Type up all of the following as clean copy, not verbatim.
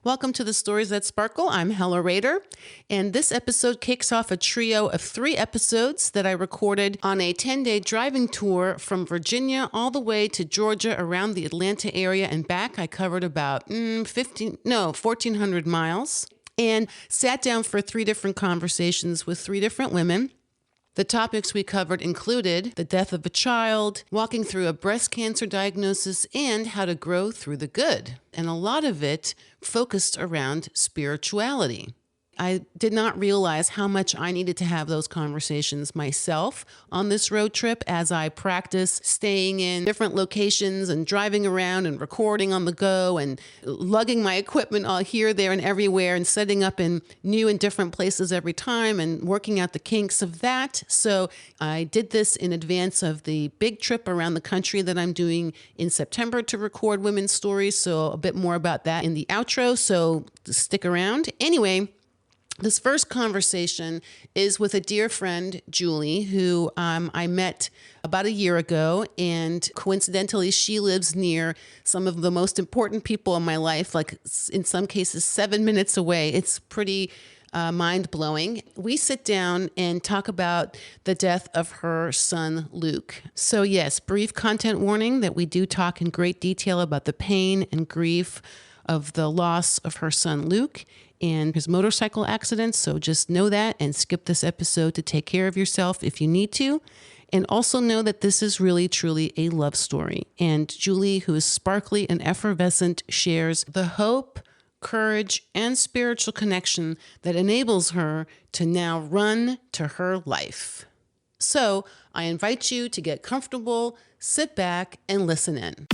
Welcome to the Stories That Sparkle. I'm Hella Rader, and this episode kicks off a trio of 3 episodes that I recorded on a 10-day driving tour from Virginia all the way to Georgia around the Atlanta area and back. I covered about 1,400 miles and sat down for 3 different conversations with 3 different women. The topics we covered included the death of a child, walking through a breast cancer diagnosis, and how to grow through the good. And a lot of it focused around spirituality. I did not realize how much I needed to have those conversations myself on this road trip as I practice staying in different locations and driving around and recording on the go and lugging my equipment all here, there, and everywhere and setting up in new and different places every time and working out the kinks of that. So I did this in advance of the big trip around the country that I'm doing in September to record women's stories. So a bit more about that in the outro. So stick around. Anyway, this first conversation is with a dear friend, Julie, who I met about a year ago. And coincidentally, she lives near some of the most important people in my life, like in some cases, 7 minutes away. It's pretty mind-blowing. We sit down and talk about the death of her son, Luke. So yes, brief content warning that we do talk in great detail about the pain and grief of the loss of her son, Luke, and his motorcycle accident. So just know that and skip this episode to take care of yourself if you need to. And also know that this is really, truly a love story. And Julie, who is sparkly and effervescent, shares the hope, courage, and spiritual connection that enables her to now run to her life. So I invite you to get comfortable, sit back, and listen in.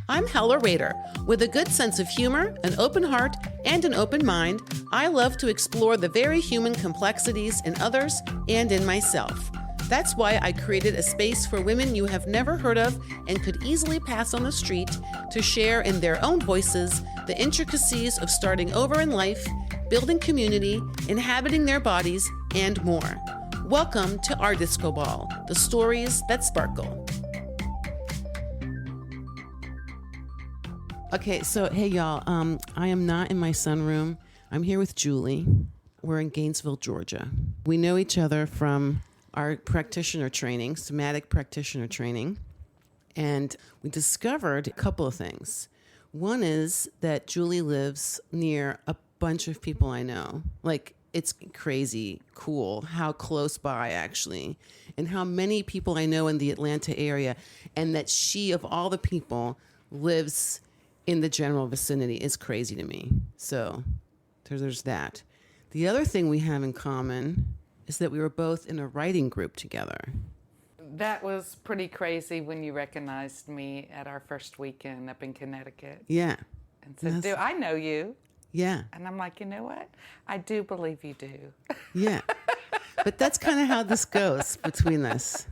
I'm Hella Rader. With a good sense of humor, an open heart, and an open mind, I love to explore the very human complexities in others and in myself. That's why I created a space for women you have never heard of and could easily pass on the street to share in their own voices the intricacies of starting over in life, building community, inhabiting their bodies, and more. Welcome to our Disco Ball, the stories that sparkle. Okay, so hey y'all, I am not in my sunroom. I'm here with Julie. We're in Gainesville, Georgia. We know each other from our practitioner training, somatic practitioner training, and we discovered a couple of things. One is that Julie lives near a bunch of people I know. Like, it's crazy cool how close by, actually, and how many people I know in the Atlanta area, and that she, of all the people, lives in the general vicinity is crazy to me. So there's that. The other thing we have in common is that we were both in a writing group together. That was pretty crazy when you recognized me at our first weekend up in Connecticut. Yeah. And said, do I know you? Yeah. And I'm like, you know what? I do believe you do. Yeah. But that's kind of how this goes between us.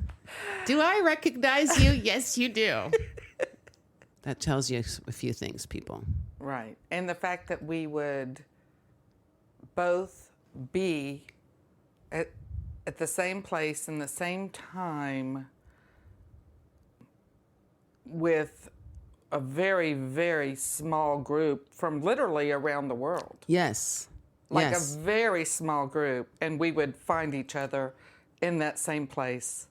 Do I recognize you? Yes, you do. That tells you a few things, people. Right. And the fact that we would both be at the same place in the same time with a very, very small group from literally around the world. Yes. Like yes. A very small group. And we would find each other in that same place.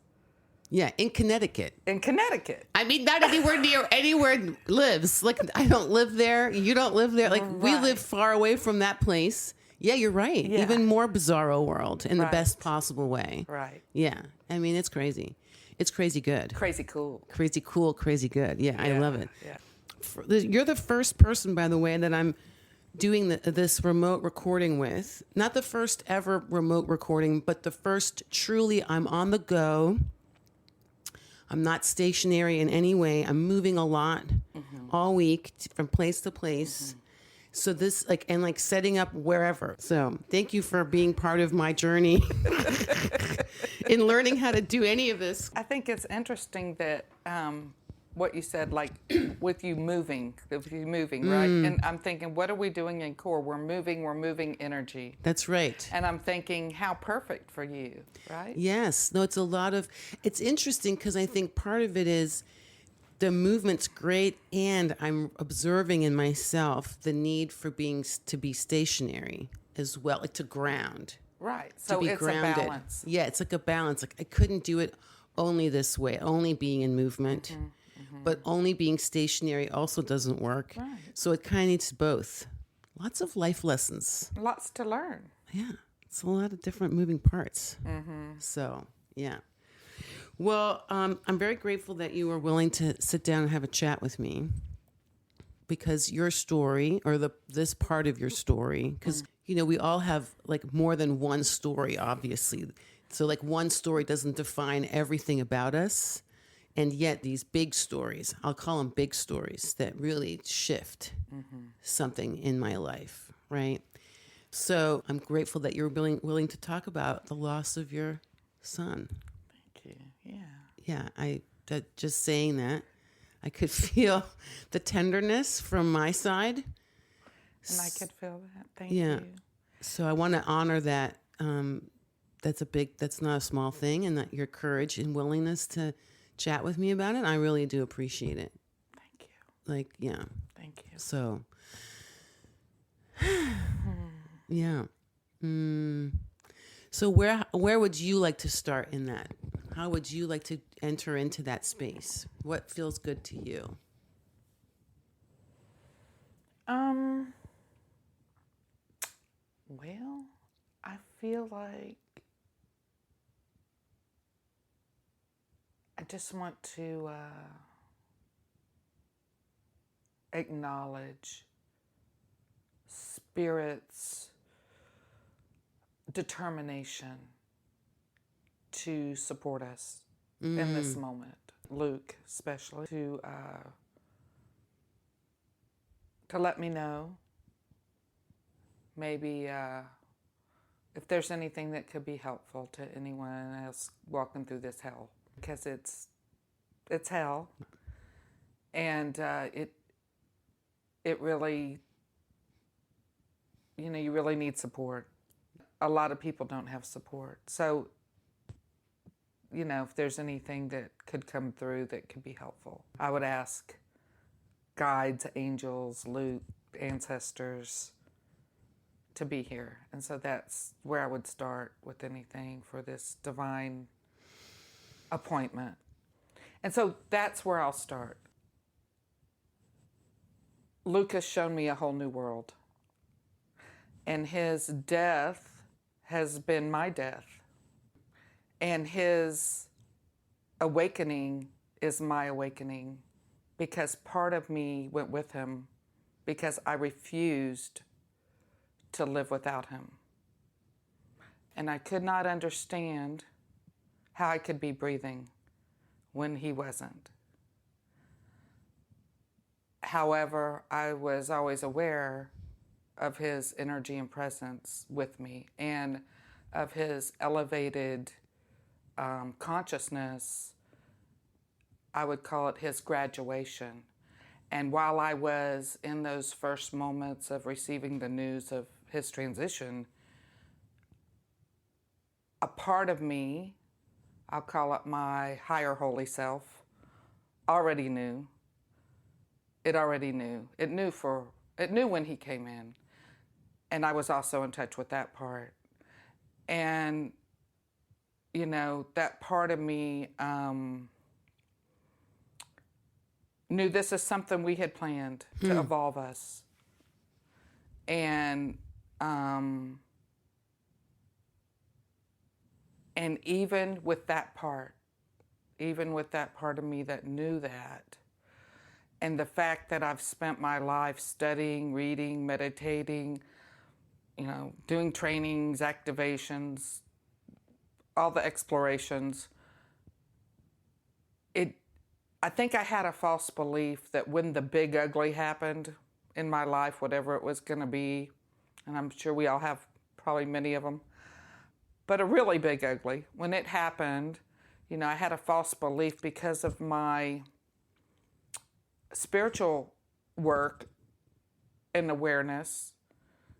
Yeah, in Connecticut. In Connecticut. I mean, not anywhere near anywhere lives. Like, I don't live there. You don't live there. Like, we live far away from that place. Yeah, you're right. Yeah. Even more bizarro world in the best possible way. Right. Yeah. I mean, it's crazy. It's crazy good. Crazy cool. Crazy cool, crazy good. Yeah, I love it. Yeah. You're the first person, by the way, that I'm doing this remote recording with. Not the first ever remote recording, but the first truly I'm on the go. I'm not stationary in any way. I'm moving a lot all week from place to place. So this, setting up wherever. So thank you for being part of my journey in learning how to do any of this. I think it's interesting that what you said, like with you moving, right? And I'm thinking, what are we doing in core? We're moving energy. That's right. And I'm thinking, how perfect for you, right? Yes. No, it's interesting because I think part of it is The movement's great, and I'm observing in myself the need for to be stationary as well, like to ground. Right. To So be it's grounded. a balance. Yeah, it's like a balance. Like I couldn't do it only this way, only being in movement, but only being stationary also doesn't work. Right. So it kind of needs both. Lots of life lessons. Lots to learn. Yeah, it's a lot of different moving parts. So, yeah. Well, I'm very grateful that you were willing to sit down and have a chat with me, because your story, or this part of your story, because we all have like more than one story, obviously. So like one story doesn't define everything about us, and yet these big stories, I'll call them big stories, that really shift something in my life, right? So I'm grateful that you're willing to talk about the loss of your son. Thank you. Yeah. Yeah, just saying that, I could feel the tenderness from my side. And I could feel that. Thank Yeah. you. So I want to honor that. That's not a small thing, and that your courage and willingness to chat with me about it, I really do appreciate it. Thank you. Like, yeah. Thank you. So, yeah. So where would you like to start in that? How would you like to enter into that space? What feels good to you? Well, I feel like I just want to acknowledge Spirit's determination to support us in this moment. Luke, especially, to let me know maybe if there's anything that could be helpful to anyone else walking through this hell, because it's hell, and it really, you really need support. A lot of people don't have support, so if there's anything that could come through that could be helpful, I would ask guides, angels, Luke, ancestors to be here. And so that's where I would start with anything for this divine appointment. And so that's where I'll start. Luke has shown me a whole new world. And his death has been my death. And his awakening is my awakening, because part of me went with him because I refused to live without him. And I could not understand how I could be breathing when he wasn't. However, I was always aware of his energy and presence with me, and of his elevated consciousness. I would call it his graduation. And while I was in those first moments of receiving the news of his transition, a part of me, I'll call it my higher holy self, already knew. It already knew. It knew when he came in. And I was also in touch with that part. And, that part of me knew this is something we had planned to evolve us. And even with that part of me that knew that, and the fact that I've spent my life studying, reading, meditating, doing trainings, activations, all the explorations, I think I had a false belief that when the big ugly happened in my life, whatever it was going to be, and I'm sure we all have probably many of them, but a really big ugly, when it happened, I had a false belief because of my spiritual work and awareness,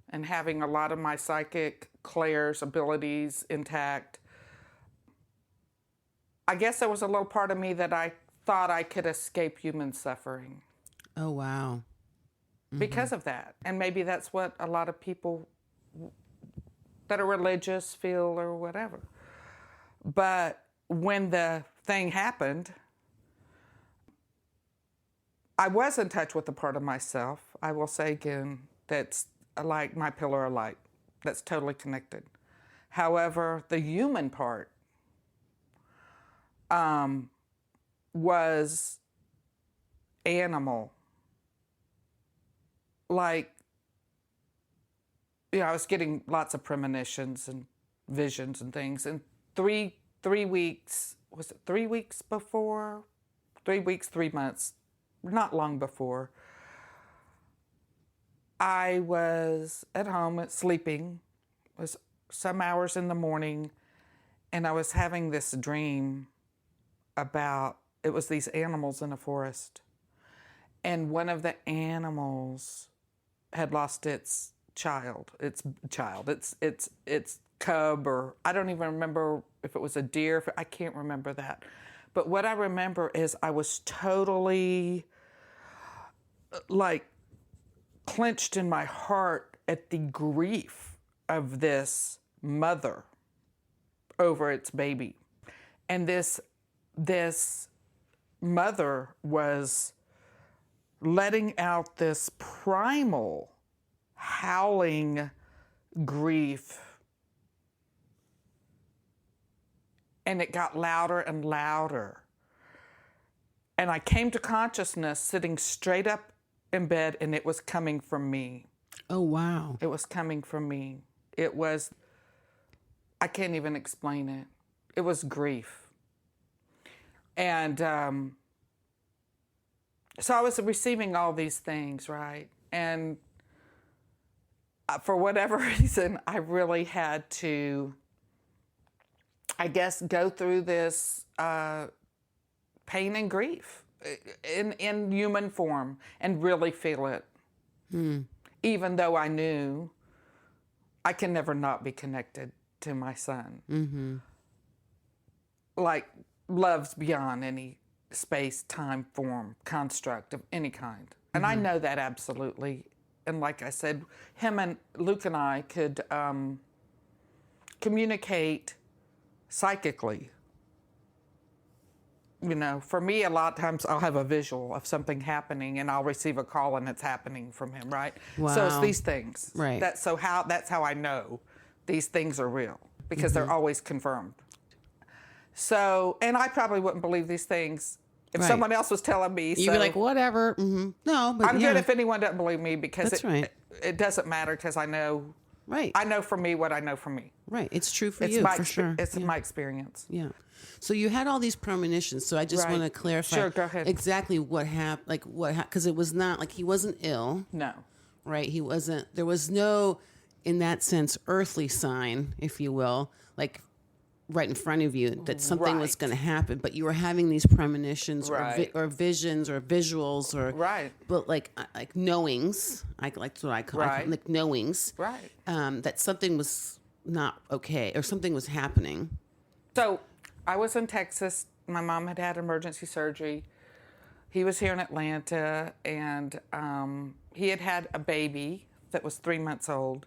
and having a lot of my psychic clairs abilities intact. I guess there was a little part of me that I thought I could escape human suffering. Oh, wow. Because of that. And maybe that's what a lot of people that are religious feel or whatever. But when the thing happened, I was in touch with a part of myself, I will say again, that's like my pillar of light, that's totally connected. However, the human part was animal. Like, I was getting lots of premonitions and visions and things. And 3 weeks, was it 3 weeks before? 3 weeks, 3 months, not long before, I was at home sleeping. It was some hours in the morning, and I was having this dream about, it was these animals in a forest. And one of the animals had lost its its cub, or I don't even remember if it was a deer. I can't remember that. But what I remember is I was totally like clenched in my heart at the grief of this mother over its baby. And this mother was letting out this primal howling grief. And it got louder and louder. And I came to consciousness sitting straight up in bed, and it was coming from me. Oh, wow. It was coming from me. It was, I can't even explain it. It was grief. And so I was receiving all these things, right? And for whatever reason, I really had to, I guess, go through this pain and grief in human form and really feel it. Even though I knew I can never not be connected to my son. Mm-hmm. Like, love's beyond any space, time, form, construct of any kind. And I know that absolutely. And like I said, Luke and I could communicate psychically. You know, for me, a lot of times I'll have a visual of something happening, and I'll receive a call, and it's happening from him, right? Wow. So it's these things. Right. That's how I know these things are real, because they're always confirmed. So, and I probably wouldn't believe these things if someone else was telling me. You'd be like, whatever. Mm-hmm. No, but I'm good if anyone doesn't believe me, because it doesn't matter, because I know. Right. I know for me what I know for me. Right. It's true for you, for sure. It's my experience. Yeah. So you had all these premonitions. So I just want to clarify. Sure, go ahead. Exactly what happened. Like what happened, because it was not like he wasn't ill. No. Right. He wasn't. There was no, in that sense, earthly sign, if you will, like right in front of you that something was going to happen. But you were having these premonitions or visions or visuals or but like knowings. That's what I call it, like knowings. Right. That something was not okay or something was happening. So I was in Texas. My mom had emergency surgery. He was here in Atlanta, and he had a baby that was 3 months old.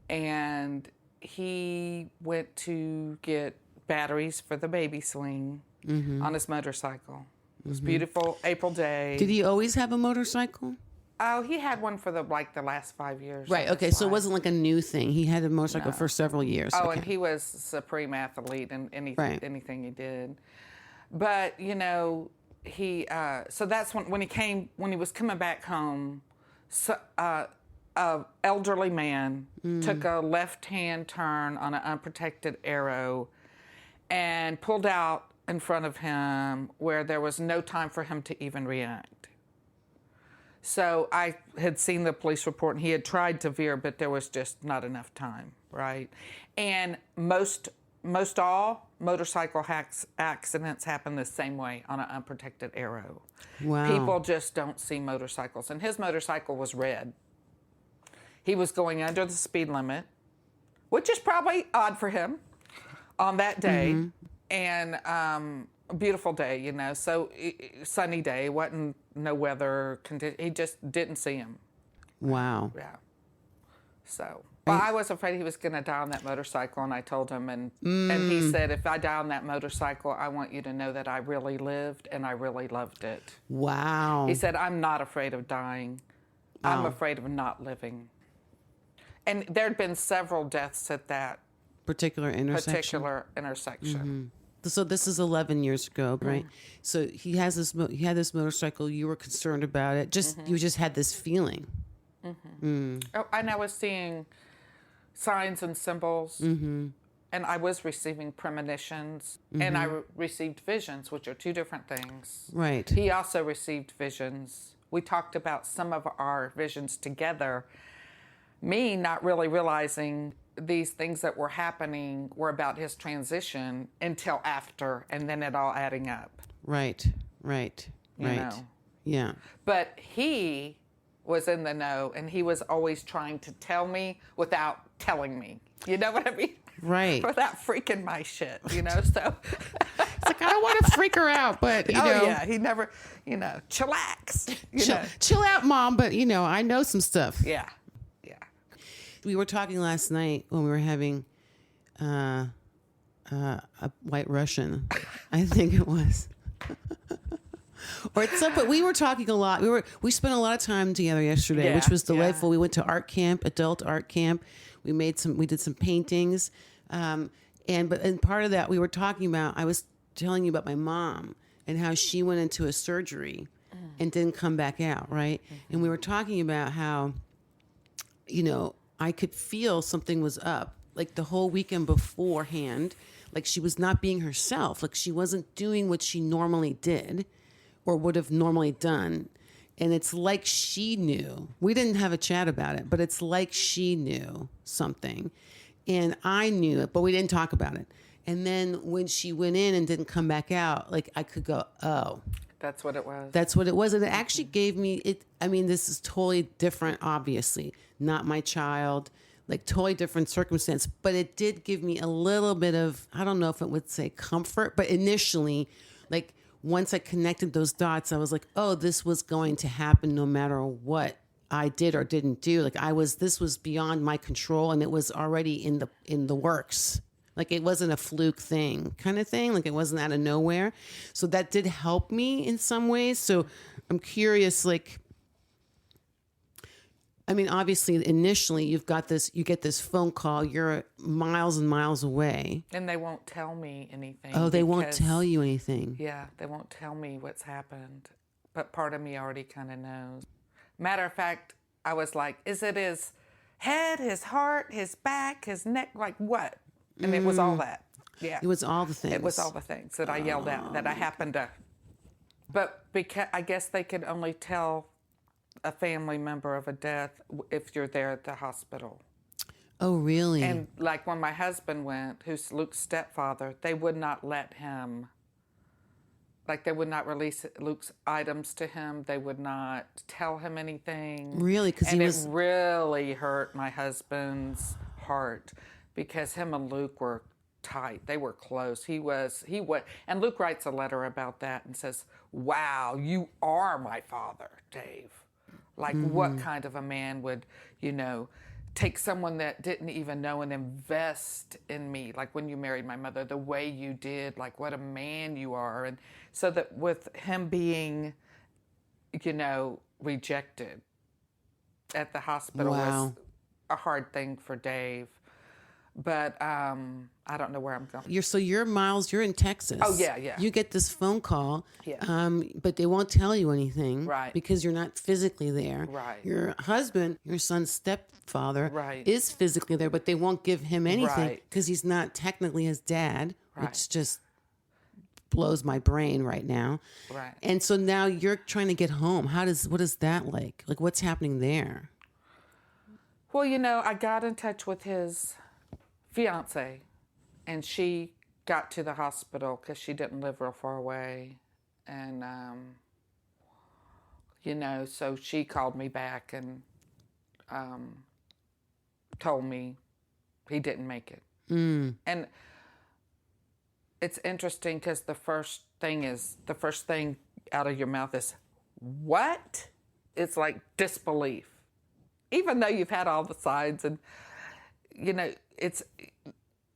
And he went to get batteries for the baby swing on his motorcycle. It was beautiful, April day. Did he always have a motorcycle? Oh, he had one for the last 5 years. Right. Okay. So it wasn't like a new thing. He had a motorcycle for several years. Oh, and he was a supreme athlete in anything he did. But he. So that's when he was coming back home. So, a elderly man took a left-hand turn on an unprotected arrow and pulled out in front of him where there was no time for him to even react. So I had seen the police report, and he had tried to veer, but there was just not enough time, right? And most all motorcycle accidents happen the same way on an unprotected arrow. Wow. People just don't see motorcycles. And his motorcycle was red. He was going under the speed limit, which is probably odd for him on that day. And A beautiful day, so sunny day, wasn't no weather he just didn't see him. Wow. Yeah. So, well, I was afraid he was going to die on that motorcycle, and I told him, and he said, if I die on that motorcycle, I want you to know that I really lived and I really loved it. Wow. He said, I'm not afraid of dying. I'm Wow. afraid of not living. And there'd been several deaths at that particular intersection. Mm-hmm. So this is 11 years ago, right? So he had this motorcycle. You were concerned about it. You just had this feeling. Oh, and I was seeing signs and symbols, and I was receiving premonitions, and I received visions, which are two different things. Right. He also received visions. We talked about some of our visions together. Me not really realizing these things that were happening were about his transition until after, and then it all adding up. Right. You know. Yeah. But he was in the know, and he was always trying to tell me without telling me. You know what I mean? Right. Without freaking my shit, so. It's like, I don't want to freak her out, but, yeah, he never, chillax. Chill out, Mom, but, I know some stuff. Yeah. We were talking last night when we were having a White Russian, I think it was. But we were talking a lot. We spent a lot of time together yesterday, which was delightful. We went to art camp, adult art camp. We did some paintings. And part of that we were talking about, I was telling you about my mom and how she went into a surgery and didn't come back out, right? And we were talking about how, I could feel something was up, like the whole weekend beforehand, like she was not being herself, like she wasn't doing what she normally did or would have normally done. And it's like she knew. We didn't have a chat about it, but it's like she knew something. And I knew it, but we didn't talk about it. And then when she went in and didn't come back out, like I could go, oh. That's what it was. That's what it was. And it actually gave me, this is totally different, obviously. Not my child, like totally different circumstance. But it did give me a little bit of, I don't know if it would say comfort, but initially, like once I connected those dots, I was like, oh, this was going to happen no matter what I did or didn't do. Like this was beyond my control, and it was already in the works. Like it wasn't a fluke thing kind of thing. Like it wasn't out of nowhere. So that did help me in some ways. So I'm curious, obviously initially you get this phone call, you're miles and miles away. And they won't tell me anything. Oh, they won't tell you anything. Yeah, they won't tell me what's happened. But part of me already kind of knows. Matter of fact, I was like, is it his head, his heart, his back, his neck? Like what? And it was all that. Yeah. It was all the things. It was all the things that I yelled out, that I happened to. But because I guess they could only tell a family member of a death if you're there at the hospital. Oh, really? And like when my husband went, who's Luke's stepfather, they would not let him, like they would not release Luke's items to him. They would not tell him anything. Really? And it really hurt my husband's heart because him and Luke were tight. They were close. He was, and Luke writes a letter about that and says, wow, you are my father, Dave. Like what kind of a man would, take someone that didn't even know and invest in me, like when you married my mother, the way you did, like what a man you are. And so that with him being, rejected at the hospital was a hard thing for Dave. But I don't know where I'm going. You're Miles, you're in Texas. Oh, yeah. You get this phone call, yeah. But they won't tell you anything. Right. Because you're not physically there. Right. Your husband, your son's stepfather, right. is physically there, but they won't give him anything because right. he's not technically his dad, right. which just blows my brain right now. Right. And so now you're trying to get home. What is that like? Like what's happening there? Well, I got in touch with his fiance, and she got to the hospital because she didn't live real far away, and so she called me back and told me he didn't make it. And it's interesting because the first thing out of your mouth is, what? It's like disbelief. Even though you've had all the signs and, it's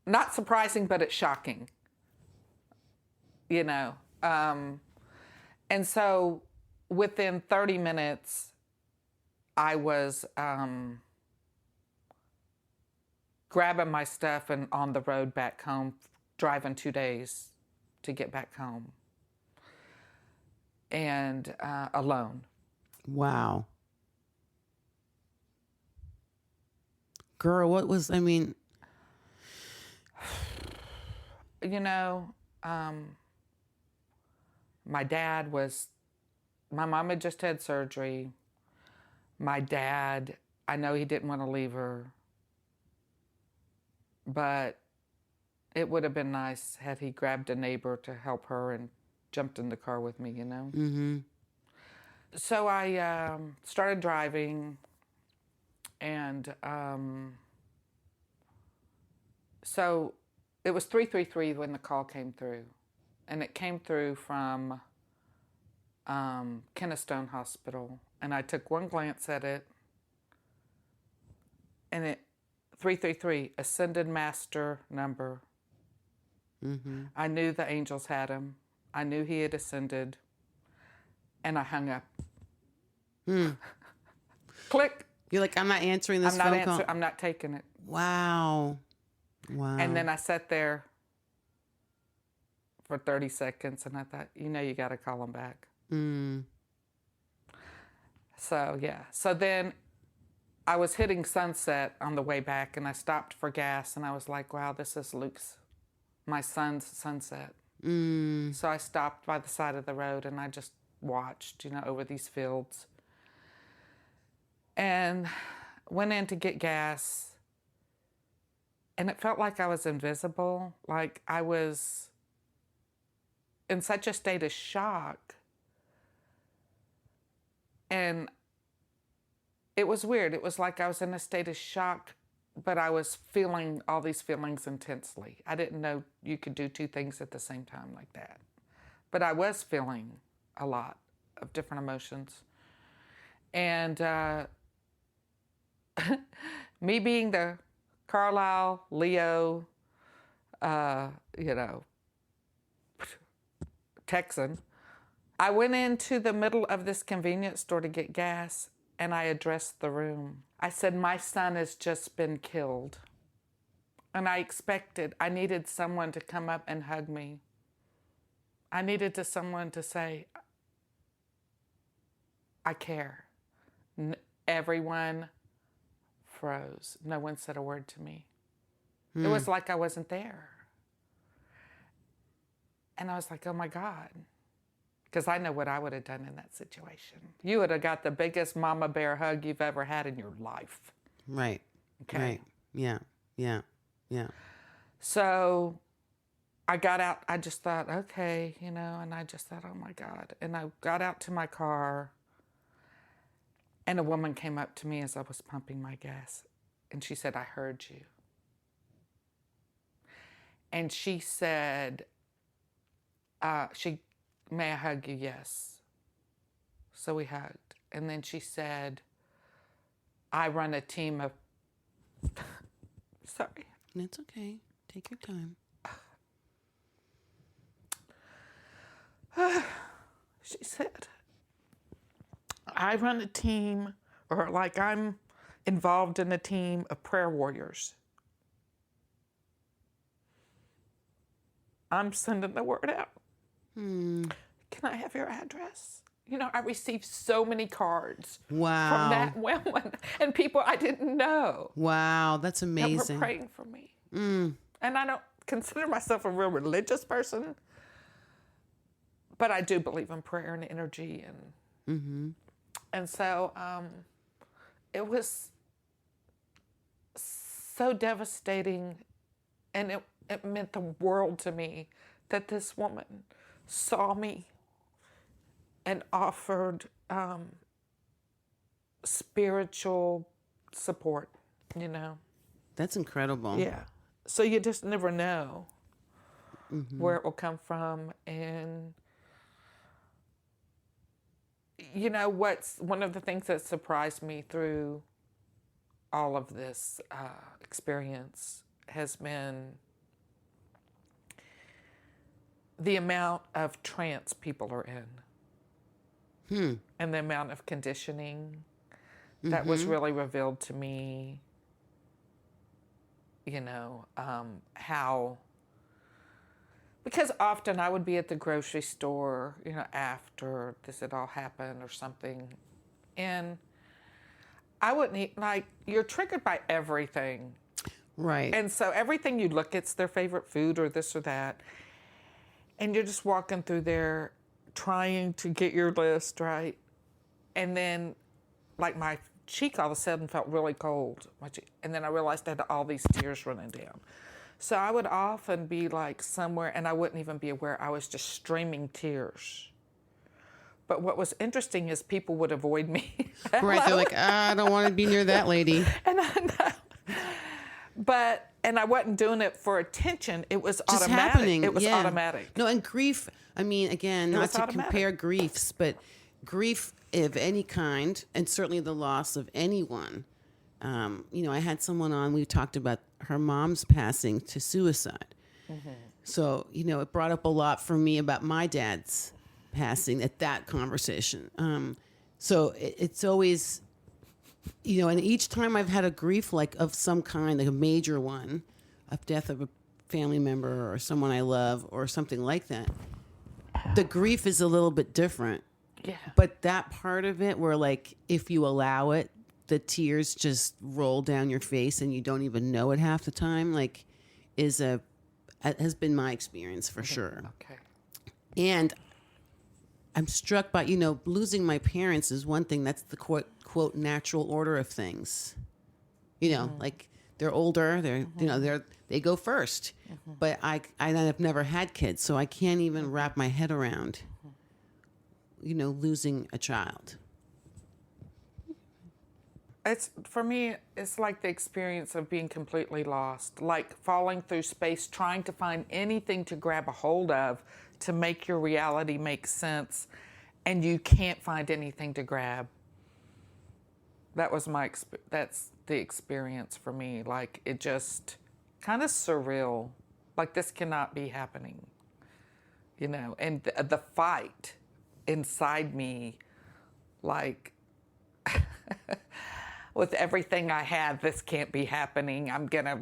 not surprising, but it's shocking, And so within 30 minutes, I was grabbing my stuff and on the road back home, driving 2 days to get back home. And alone. Wow. Girl, my mom had just had surgery. My dad, I know he didn't want to leave her, but it would have been nice had he grabbed a neighbor to help her and jumped in the car with me, Mm-hmm. So I started driving, and so it was 333 when the call came through, and it came through from Kennestone Hospital, and I took one glance at it, and it 333 Ascended Master number. Mm-hmm. I knew the angels had him. I knew he had ascended, and I hung up. Click. You're like, I'm not answering this phone call. I'm not taking it. Wow. And then I sat there for 30 seconds, and I thought, you got to call him back. So, yeah. So then I was hitting Sunset on the way back, and I stopped for gas, and I was like, wow, this is my son's sunset. So I stopped by the side of the road, and I just watched, over these fields. And went in to get gas, and it felt like I was invisible, like I was in such a state of shock. And it was weird. It was like I was in a state of shock, but I was feeling all these feelings intensely. I didn't know you could do two things at the same time like that. But I was feeling a lot of different emotions. And me being the Carlisle, Leo, Texan, I went into the middle of this convenience store to get gas, and I addressed the room. I said, my son has just been killed. And I needed someone to come up and hug me. I needed someone to say, I care. Everyone froze. No one said a word to me. It was like I wasn't there. And I was like, oh my God. Because I know what I would have done in that situation. You would have got the biggest mama bear hug you've ever had in your life. Right. Okay. Right. Yeah. Yeah. Yeah. So I got out. I just thought, okay, and I just thought, oh my God. And I got out to my car, and a woman came up to me as I was pumping my gas, and she said, I heard you. And she said, may I hug you? Yes. So we hugged. And then she said, I run a team of... Sorry. It's okay. Take your time. She said, I run a team, or like I'm involved in a team of prayer warriors. I'm sending the word out. Can I have your address? I received so many cards from that woman and people I didn't know. Wow, that's amazing. That were praying for me. And I don't consider myself a real religious person, but I do believe in prayer and energy. And so it was so devastating, and it meant the world to me that this woman saw me and offered spiritual support, That's incredible. Yeah. So you just never know. where it will come from. And, you know, what's one of the things that surprised me through all of this experience has been the amount of trance people are in, and the amount of conditioning that was really revealed to me. You know, how, because often I would be at the grocery store, you know, after this had all happened or something, and I wouldn't eat, like, you're triggered by everything. Right. And so everything you look at's their favorite food or this or that. And you're just walking through there trying to get your list right. And then, like, my cheek all of a sudden felt really cold. And then I realized I had all these tears running down. So I would often be, like, somewhere, and I wouldn't even be aware I was just streaming tears. But what was interesting is people would avoid me. Right. They're like, I don't want to be near that lady. And I know. But, and I wasn't doing it for attention. It was Just automatic. happening. It was yeah. automatic. No, and grief, I mean, again, not to compare griefs, but grief of any kind, and certainly the loss of anyone. You know, I had someone on, we talked about her mom's passing to suicide. So, you know, it brought up a lot for me about my dad's passing at that conversation. So it's always, you know, and each time I've had a grief like of some kind, like a major one, of death of a family member or someone I love or something like that, the grief is a little bit different. Yeah. But that part of it where, like, if you allow it, the tears just roll down your face and you don't even know it half the time, like, has been my experience for sure. Okay. And I'm struck by, you know, losing my parents is one thing. That's the quote natural order of things. You know, like, they're older, you know, they go first. But I have never had kids, so I can't even wrap my head around, you know, losing a child. It's, for me, it's like the experience of being completely lost, like falling through space, trying to find anything to grab a hold of to make your reality make sense, and you can't find anything to grab. That was that's the experience for me. Like, it just kind of surreal. Like, this cannot be happening, you know? And the fight inside me, like, with everything I have, this can't be happening. I'm going to,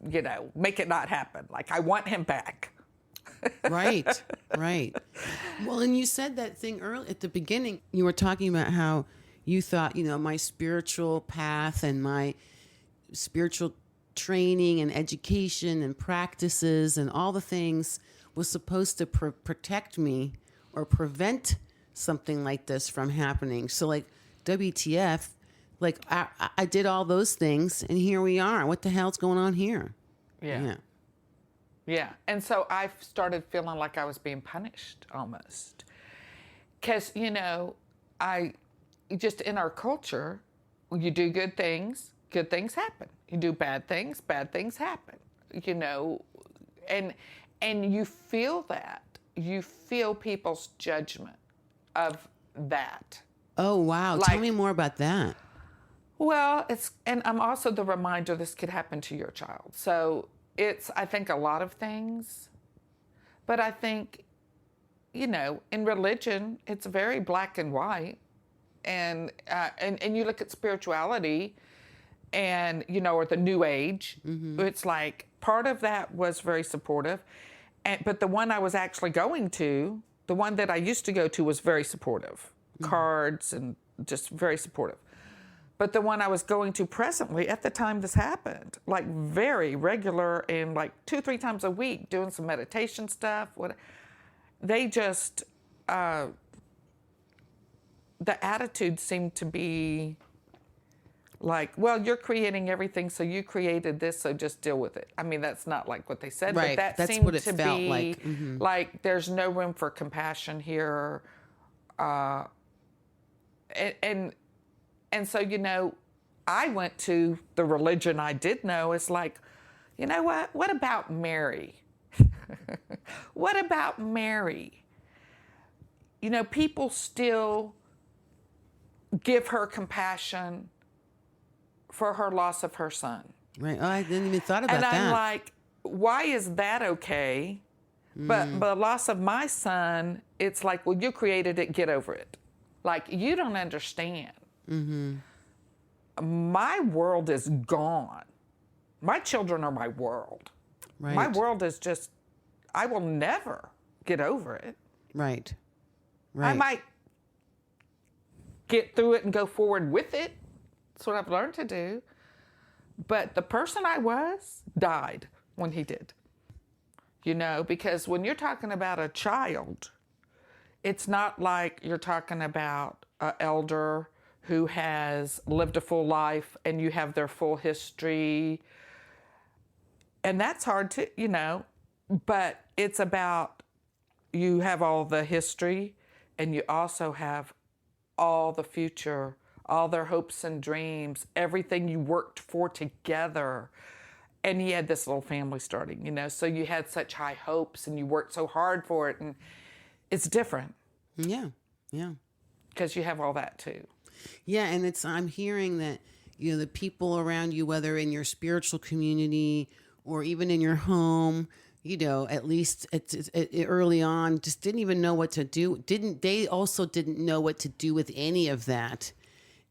you know, make it not happen. Like, I want him back. Right. Well, and you said that thing early at the beginning. You were talking about how you thought, you know, my spiritual path and my spiritual training and education and practices and all the things was supposed to protect me or prevent something like this from happening. So, like, WTF, like, I did all those things and here we are. What the hell's going on here? Yeah. And so I started feeling like I was being punished almost. Because, you know, just in our culture, you do good things happen. You do bad things happen. You know, and you feel that. You feel people's judgment of that. Oh, wow. Like, tell me more about that. Well, and I'm also the reminder this could happen to your child. So it's, I think, a lot of things. But I think, you know, in religion, it's very black and white. And you look at spirituality and, you know, or the New Age, it's like part of that was very supportive. But the one I was actually going to, the one that I used to go to was very supportive. Cards and just very supportive. But the one I was going to presently at the time this happened, like very regular and like 2-3 times a week doing some meditation stuff. They just, the attitude seemed to be like, well, you're creating everything, so you created this, so just deal with it. I mean, that's not like what they said, right. But that's seemed what it to felt be like. Like there's no room for compassion here. And so, you know, I went to the religion I did know. It's like, you know what? What about Mary? What about Mary? You know, people still give her compassion for her loss of her son. Right. Oh, I didn't even thought about And I'm that. like, why is that okay? But the loss of my son, it's like, well, you created it, get over it. Like, you don't understand. My world is gone. My children are my world. Right. My world is just, I will never get over it. Right. I Right. might get through it and go forward with it. That's what I've learned to do. But the person I was died when he did. You know, because when you're talking about a child, it's not like you're talking about an elder who has lived a full life and you have their full history. And that's hard to, you know, but it's about you have all the history and you also have all the future, all their hopes and dreams, everything you worked for together. And he had this little family starting, you know, so you had such high hopes and you worked so hard for it. And it's different Yeah. Yeah. because you have all that too. Yeah, and I'm hearing that, you know, the people around you, whether in your spiritual community or even in your home, you know, at least early on, just didn't even know what to do. They also didn't know what to do with any of that.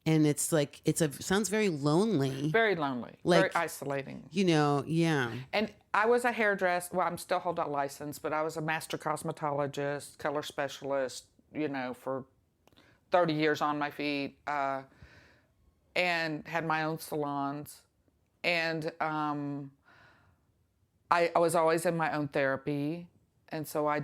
And it's like, sounds very lonely. Very lonely, Like- very isolating. You know, yeah. And I was a hairdresser. Well, I'm still hold that license, but I was a master cosmetologist, color specialist, you know, for 30 years on my feet, and had my own salons. And I was always in my own therapy. And so I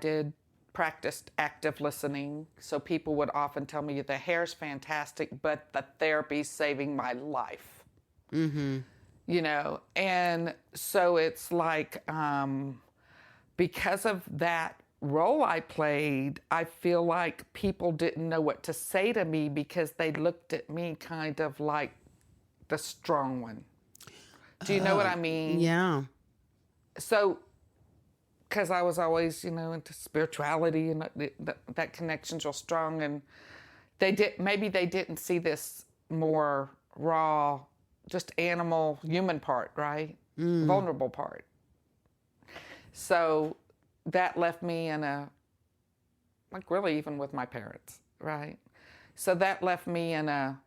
practiced active listening. So people would often tell me, the hair's fantastic, but the therapy's saving my life. You know, and so it's like, because of that role I played, I feel like people didn't know what to say to me because they looked at me kind of like the strong one. Do you know what I mean? Yeah. So, because I was always, you know, into spirituality and that connection's real strong, and maybe they didn't see this more raw, just animal, human part, right? Vulnerable part. So that left me in like really even with my parents, right? So that left me in a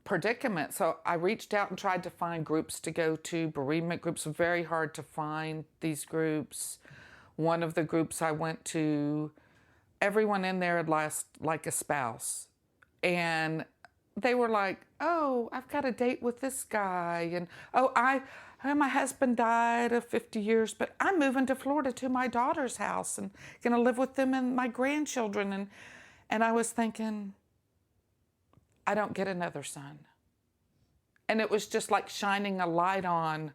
predicament. So I reached out and tried to find groups to go to, bereavement groups. Very hard to find these groups. One of the groups I went to, everyone in there had lost like a spouse. And they were like, oh, I've got a date with this guy. And, my husband died of 50 years, but I'm moving to Florida to my daughter's house and going to live with them and my grandchildren. And I was thinking, I don't get another son. And it was just like shining a light on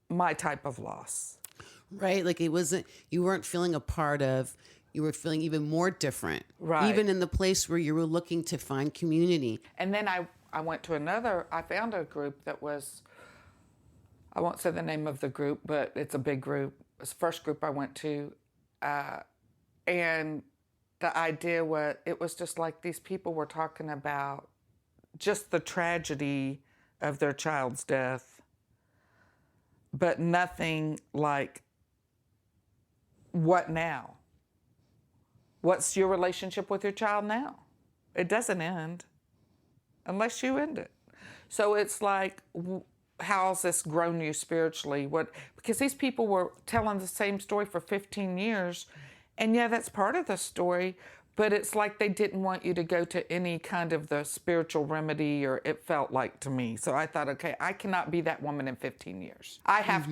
my type of loss. Right. Like you weren't feeling a part of, you were feeling even more different. Right. Even in the place where you were looking to find community. And then I went to I found a group that was, I won't say the name of the group, but it's a big group. It was the first group I went to. And the idea was, it was just like these people were talking about just the tragedy of their child's death, but nothing like, what now? What's your relationship with your child now? It doesn't end unless you end it. So it's like, how's this grown you spiritually? Because these people were telling the same story for 15 years, and yeah, that's part of the story, but it's like they didn't want you to go to any kind of the spiritual remedy, or it felt like to me. So I thought, okay, I cannot be that woman in 15 years. I have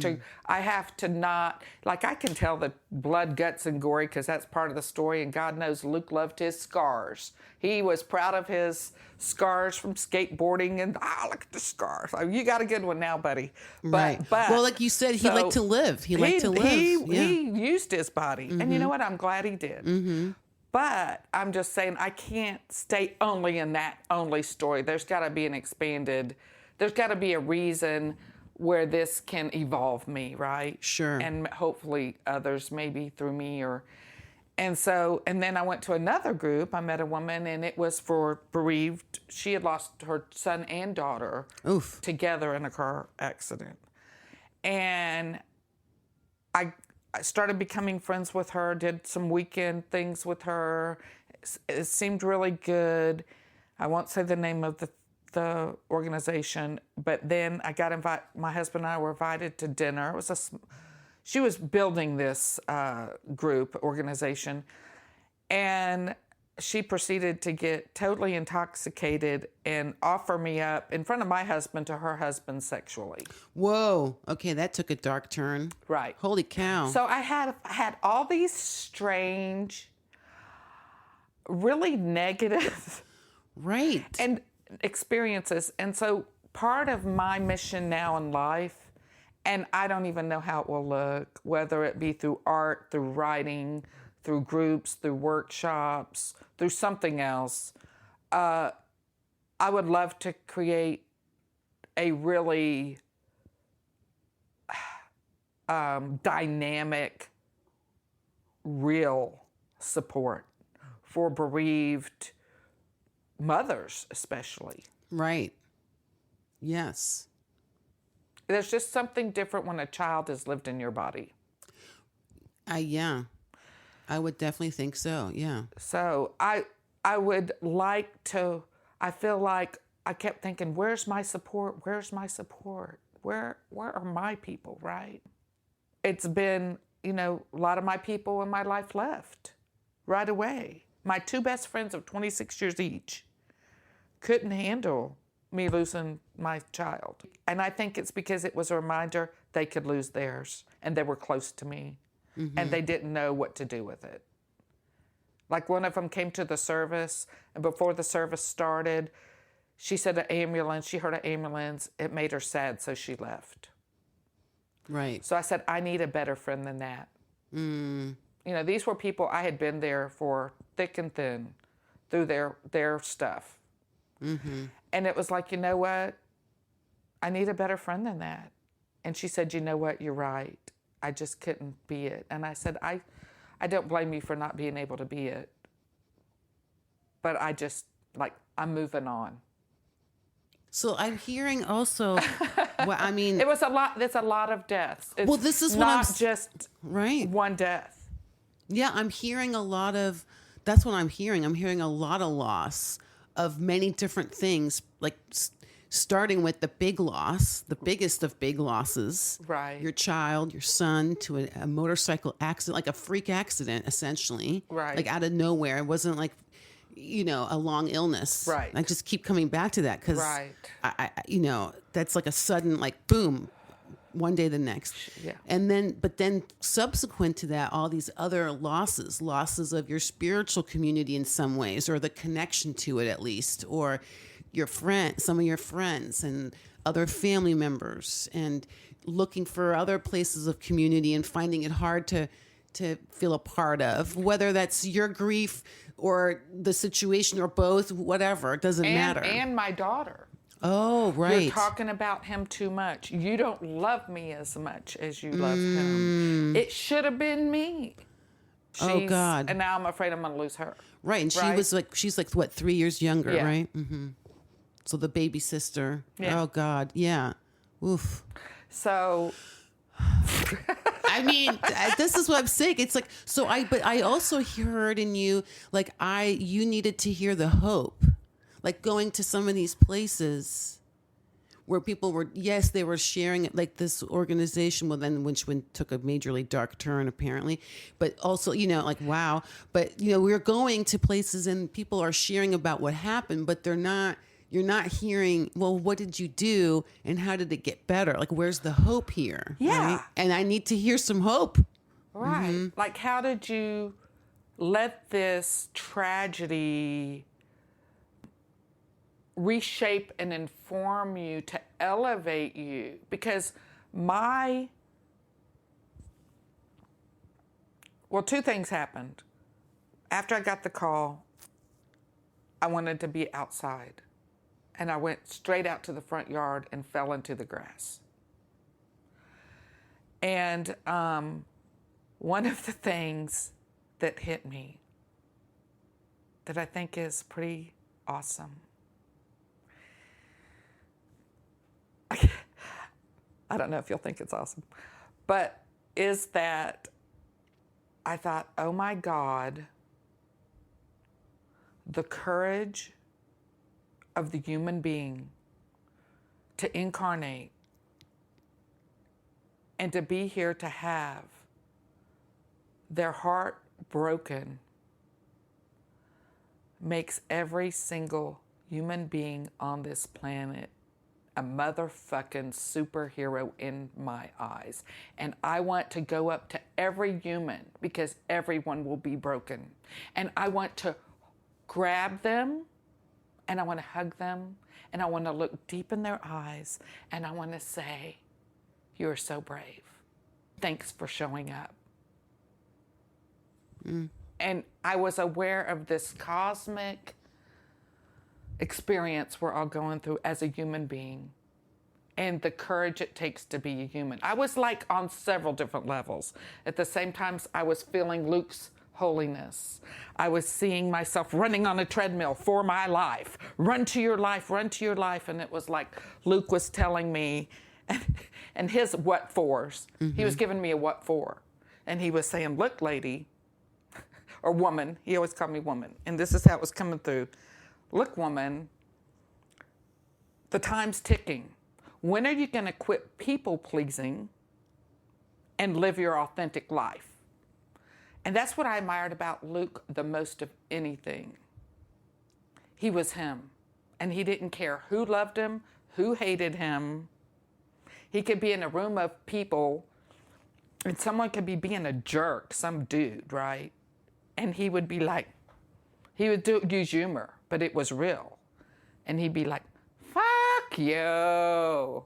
to not, like, I can tell the blood, guts, and gory because that's part of the story, and God knows Luke loved his scars. He was proud of his scars from skateboarding, and look at the scars. Oh, you got a good one now, buddy. Right. Well, like you said, he liked to live. He liked to live. He used his body. And you know what? I'm glad he did. But I'm just saying, I can't stay only in that only story. There's got to be there's got to be a reason where this can evolve me, right? Sure. And hopefully others, maybe through me and then I went to another group. I met a woman, and it was for bereaved. She had lost her son and daughter Oof. together in a car accident. And I started becoming friends with her, did some weekend things with her. It seemed really good. I won't say the name of the organization, but then I got invited. My husband and I were invited to dinner. It was she was building this group organization, and she proceeded to get totally intoxicated and offer me up in front of my husband to her husband sexually. Whoa. Okay, that took a dark turn. Right. Holy cow. So I had all these strange, really negative right. and experiences. And so part of my mission now in life, and I don't even know how it will look, whether it be through art, through writing, through groups, through workshops, through something else, I would love to create a really dynamic, real support for bereaved mothers, especially. Right. Yes. There's just something different when a child has lived in your body. Yeah. I would definitely think so. Yeah. So I would like to, I feel like I kept thinking, where's my support? Where's my support? Where are my people, right? It's been, a lot of my people in my life left right away. My two best friends of 26 years each couldn't handle me losing my child. And I think it's because it was a reminder they could lose theirs, and they were close to me, and they didn't know what to do with it. Like one of them came to the service, and before the service started, she said she heard an ambulance, it made her sad, so she left. Right. So I said, I need a better friend than that. These were people I had been there for thick and thin through their stuff. And it was like, you know what? I need a better friend than that. And she said, you know what? You're right. I just couldn't be it. And I said, I don't blame you for not being able to be it. But I'm moving on. So I'm hearing also, it was a lot. There's a lot of deaths. It's this is not what just one death. Yeah, I'm hearing a lot of, that's what I'm hearing. I'm hearing a lot of loss of many different things, like starting with the big loss, the biggest of big losses. Right. Your child, your son, to a motorcycle accident, like a freak accident, essentially. Right. Like out of nowhere. It wasn't like, a long illness. Right. I just keep coming back to that because, right. I that's like a sudden, like, boom, one day the next. Yeah. But then subsequent to that, all these other losses of your spiritual community in some ways, or the connection to it at least, or some of your friends and other family members, and looking for other places of community and finding it hard to feel a part of, whether that's your grief or the situation or both, whatever, it doesn't matter. And my daughter. Oh, right. You're talking about him too much. You don't love me as much as you love him. It should have been me. Oh, God. And now I'm afraid I'm going to lose her. Right. And she's like, what, 3 years younger, yeah. right? So the baby sister. Yeah. Oh, God. Yeah. Oof. So... I mean, this is what I'm saying. It's like, but I also heard in you, like, you needed to hear the hope, like going to some of these places where people were, yes, they were sharing it, like this organization, which took a majorly dark turn apparently, but also, like, wow. But, we're going to places and people are sharing about what happened, but you're not hearing, well, what did you do and how did it get better? Like, where's the hope here? Yeah. Right? And I need to hear some hope. Right. Like, how did you let this tragedy reshape and inform you to elevate you? Because two things happened. After I got the call, I wanted to be outside. And I went straight out to the front yard and fell into the grass. And one of the things that hit me that I think is pretty awesome. I don't know if you'll think it's awesome, but is that I thought, oh my God, the courage of the human being to incarnate and to be here to have their heart broken makes every single human being on this planet a motherfucking superhero in my eyes. And I want to go up to every human, because everyone will be broken. And I want to grab them, and I want to hug them, and I want to look deep in their eyes, and I want to say, you're so brave. Thanks for showing up. And I was aware of this cosmic experience we're all going through as a human being, and the courage it takes to be a human. I was like on several different levels. At the same time, I was feeling Luke's holiness. I was seeing myself running on a treadmill for my life. Run to your life, run to your life. And it was like Luke was telling me, and his what fors. He was giving me a what for. And he was saying, look, lady, or woman, he always called me woman. And this is how it was coming through. Look, woman, the time's ticking. When are you going to quit people pleasing and live your authentic life? And that's what I admired about Luke the most of anything. He was him, and he didn't care who loved him, who hated him. He could be in a room of people, and someone could be being a jerk, some dude, right? And he would be like, he would use humor, but it was real. And he'd be like, fuck you.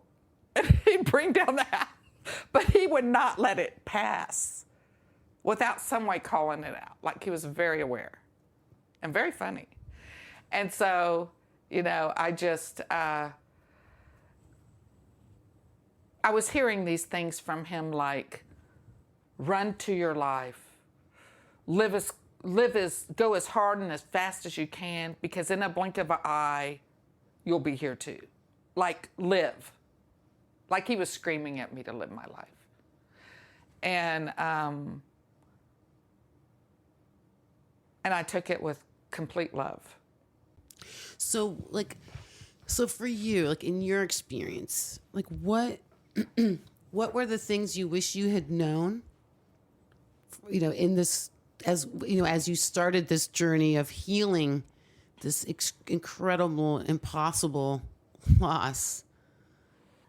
And he'd bring down the house, but he would not let it pass without some way calling it out. Like, he was very aware and very funny. And so, you know, I just, I was hearing these things from him, like, run to your life, go as hard and as fast as you can, because in a blink of an eye, you'll be here too. Like, live. Like he was screaming at me to live my life. And I took it with complete love. So for you, like, in your experience, like, what were the things you wish you had known, you know, in this, as you know, as you started this journey of healing this incredible, impossible loss?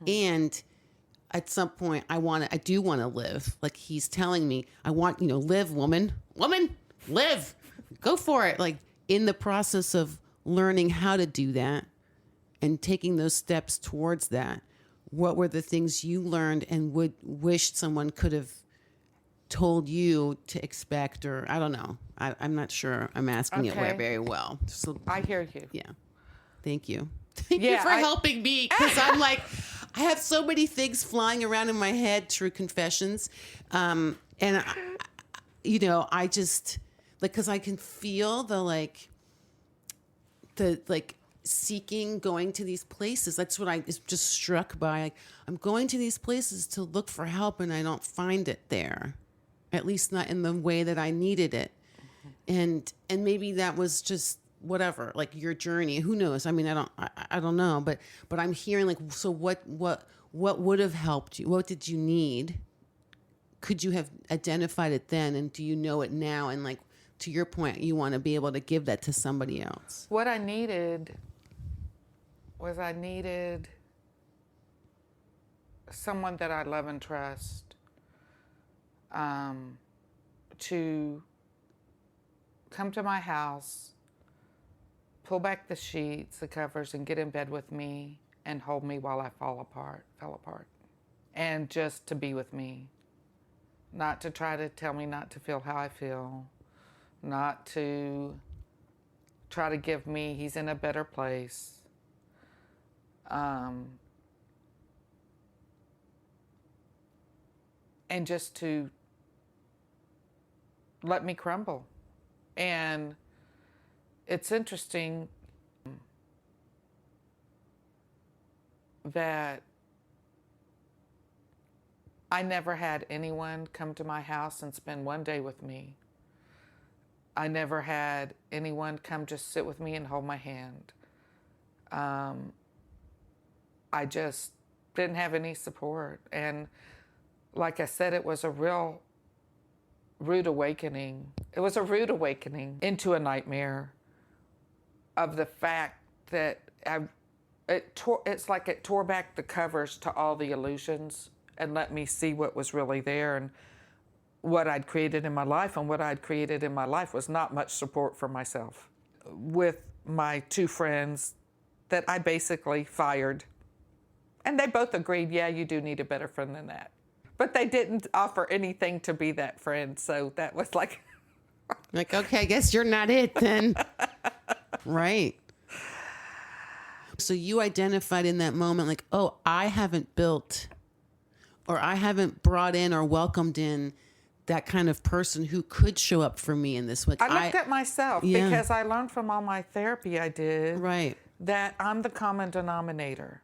And at some point, I do want to live. Like, he's telling me, I want, you know, live, woman, live, go for it. Like, in the process of learning how to do that and taking those steps towards that, what were the things you learned and would wish someone could have told you to expect? Or I don't know. I'm not sure I'm asking it very well. So, I hear you. Yeah. Thank you. Thank you for helping me, because I'm like, I have so many things flying around in my head through confessions. And, you know, I just, like, because I can feel the seeking, going to these places. That's what I was just struck by. Like, I'm going to these places to look for help, and I don't find it there, at least not in the way that I needed it. And maybe that was just whatever, like, your journey. Who knows? I mean, I don't know. But I'm hearing, like, so what would have helped you? What did you need? Could you have identified it then? And do you know it now? And, like, to your point, you want to be able to give that to somebody else. What I needed was someone that I love and trust to come to my house, pull back the sheets, the covers, and get in bed with me and hold me while I fell apart. And just to be with me. Not to try to tell me not to feel how I feel. Not to try to give me, he's in a better place. and just to let me crumble. And it's interesting that I never had anyone come to my house and spend one day with me. I never had anyone come just sit with me and hold my hand. I just didn't have any support. And like I said, it was a real rude awakening. It was a rude awakening into a nightmare of the fact that it's like it tore back the covers to all the illusions and let me see what was really there and what I'd created in my life. And what I'd created in my life was not much support for myself. With my two friends that I basically fired. And they both agreed, yeah, you do need a better friend than that. But they didn't offer anything to be that friend. So that was like... Like, okay, I guess you're not it then. Right. So you identified in that moment like, oh, I haven't built or I haven't brought in or welcomed in that kind of person who could show up for me in this way. I looked at myself because I learned from all my therapy I did that I'm the common denominator.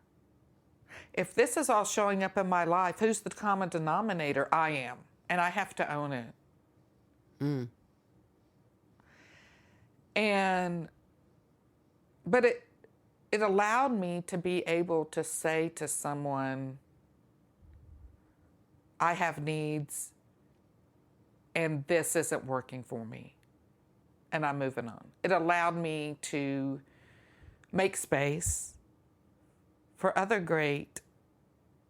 If this is all showing up in my life, who's the common denominator? I am. And I have to own it. But it allowed me to be able to say to someone, I have needs and this isn't working for me. And I'm moving on. It allowed me to make space for other great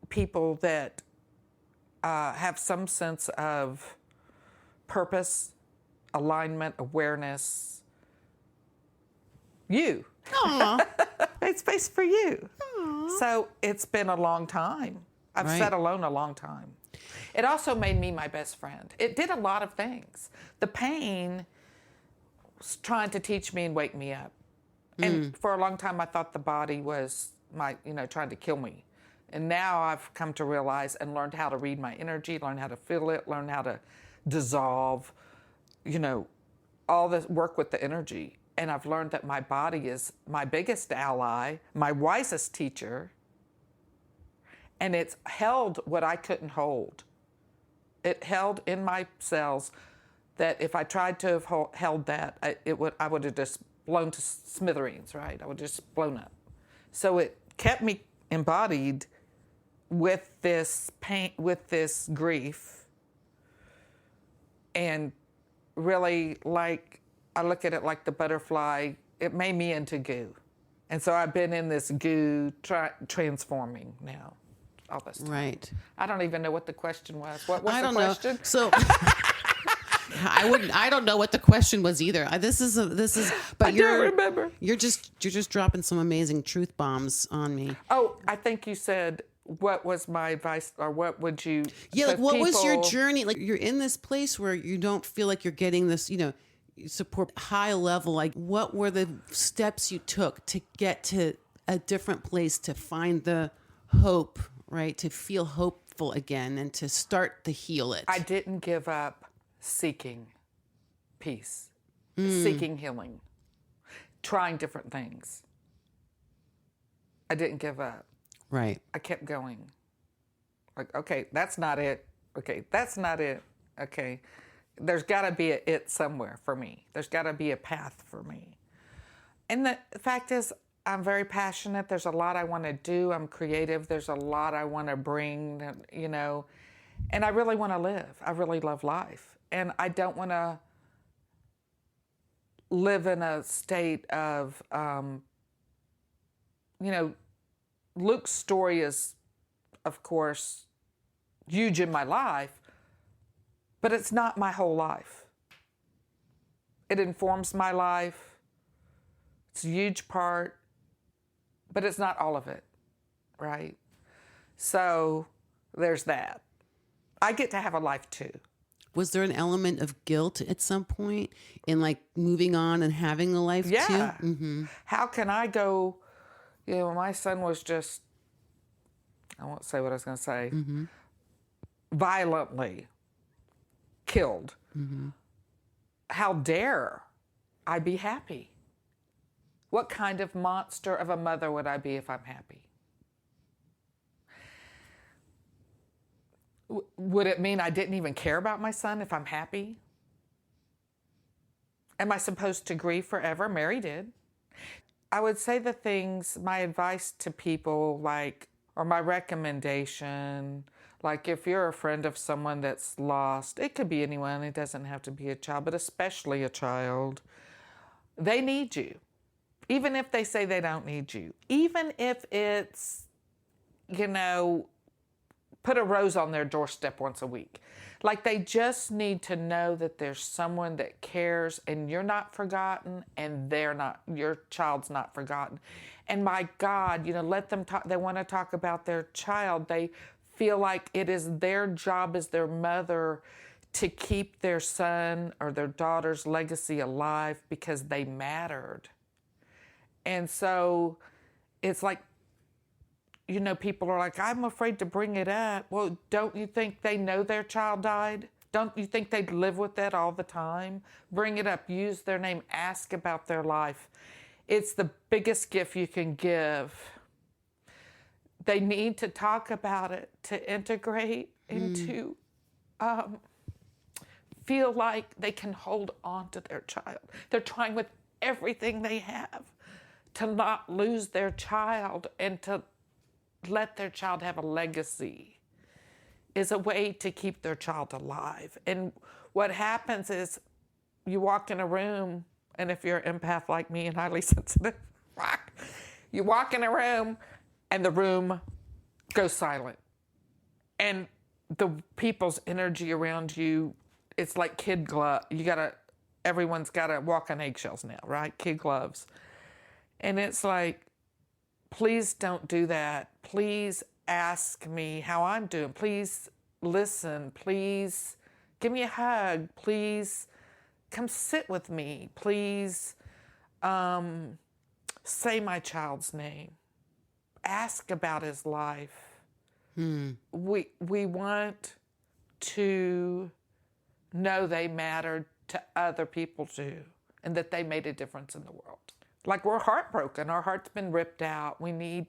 people that have some sense of purpose, alignment, awareness. You. Aww. Made space for you. Aww. So it's been a long time. I've sat alone a long time. It also made me my best friend. It did a lot of things. The pain was trying to teach me and wake me up. And for a long time, I thought the body was trying to kill me. And now I've come to realize and learned how to read my energy, learn how to feel it, learn how to dissolve, all this work with the energy. And I've learned that my body is my biggest ally, my wisest teacher, and it's held what I couldn't hold. It held in my cells that if I tried to have held that, I would have just blown to smithereens, right? I would have just blown up. So it kept me embodied with this pain, with this grief, and really, like, I look at it like the butterfly, it made me into goo. And so I've been in this goo transforming now all this time. Right. I don't even know what the question was. What was the question? Know. So I don't know what the question was either. But I don't remember. You're just dropping some amazing truth bombs on me. Oh, I think you said, what was my advice, or what would you... Yeah, like what was your journey? Like, you're in this place where you don't feel like you're getting this, support high level. Like, what were the steps you took to get to a different place, to find the hope, right? To feel hopeful again and to start to heal it. I didn't give up seeking peace, seeking healing, trying different things. I didn't give up. Right. I kept going. Like, okay, that's not it. Okay, that's not it. Okay, there's got to be a it somewhere for me. There's got to be a path for me. And the fact is, I'm very passionate. There's a lot I want to do. I'm creative. There's a lot I want to bring, and I really want to live. I really love life. And I don't want to live in a state of, Luke's story is, of course, huge in my life, but it's not my whole life. It informs my life. It's a huge part, but it's not all of it, right? So there's that. I get to have a life too. Was there an element of guilt at some point in like moving on and having a life too? Yeah. Mm-hmm. How can I go, my son was just, I won't say what I was going to say. Mm-hmm. violently killed, how dare I be happy? What kind of monster of a mother would I be if I'm happy? Would it mean I didn't even care about my son if I'm happy? Am I supposed to grieve forever? Mary did. I would say the things, my advice to people, like, or my recommendation, like if you're a friend of someone that's lost, it could be anyone, it doesn't have to be a child, but especially a child, they need you. Even if they say they don't need you. Even if it's, put a rose on their doorstep once a week. Like, they just need to know that there's someone that cares and you're not forgotten and your child's not forgotten. And my God, let them talk. They want to talk about their child. They feel like it is their job as their mother to keep their son or their daughter's legacy alive because they mattered. And so it's like, people are like, I'm afraid to bring it up. Well, don't you think they know their child died? Don't you think they'd live with that all the time? Bring it up, use their name, ask about their life. It's the biggest gift you can give. They need to talk about it to integrate and to feel like they can hold on to their child. They're trying with everything they have to not lose their child and to let their child have a legacy is a way to keep their child alive. And what happens is you walk in a room, and if you're an empath like me and highly sensitive, you walk in a room and the room goes silent. And the people's energy around you, it's like kid glove. Everyone's got to walk on eggshells now, right? Kid gloves. And it's like, please don't do that. Please ask me how I'm doing. Please listen. Please give me a hug. Please come sit with me. Please say my child's name. Ask about his life. We want to know they mattered to other people too, and that they made a difference in the world. Like, we're heartbroken. Our heart's been ripped out. We need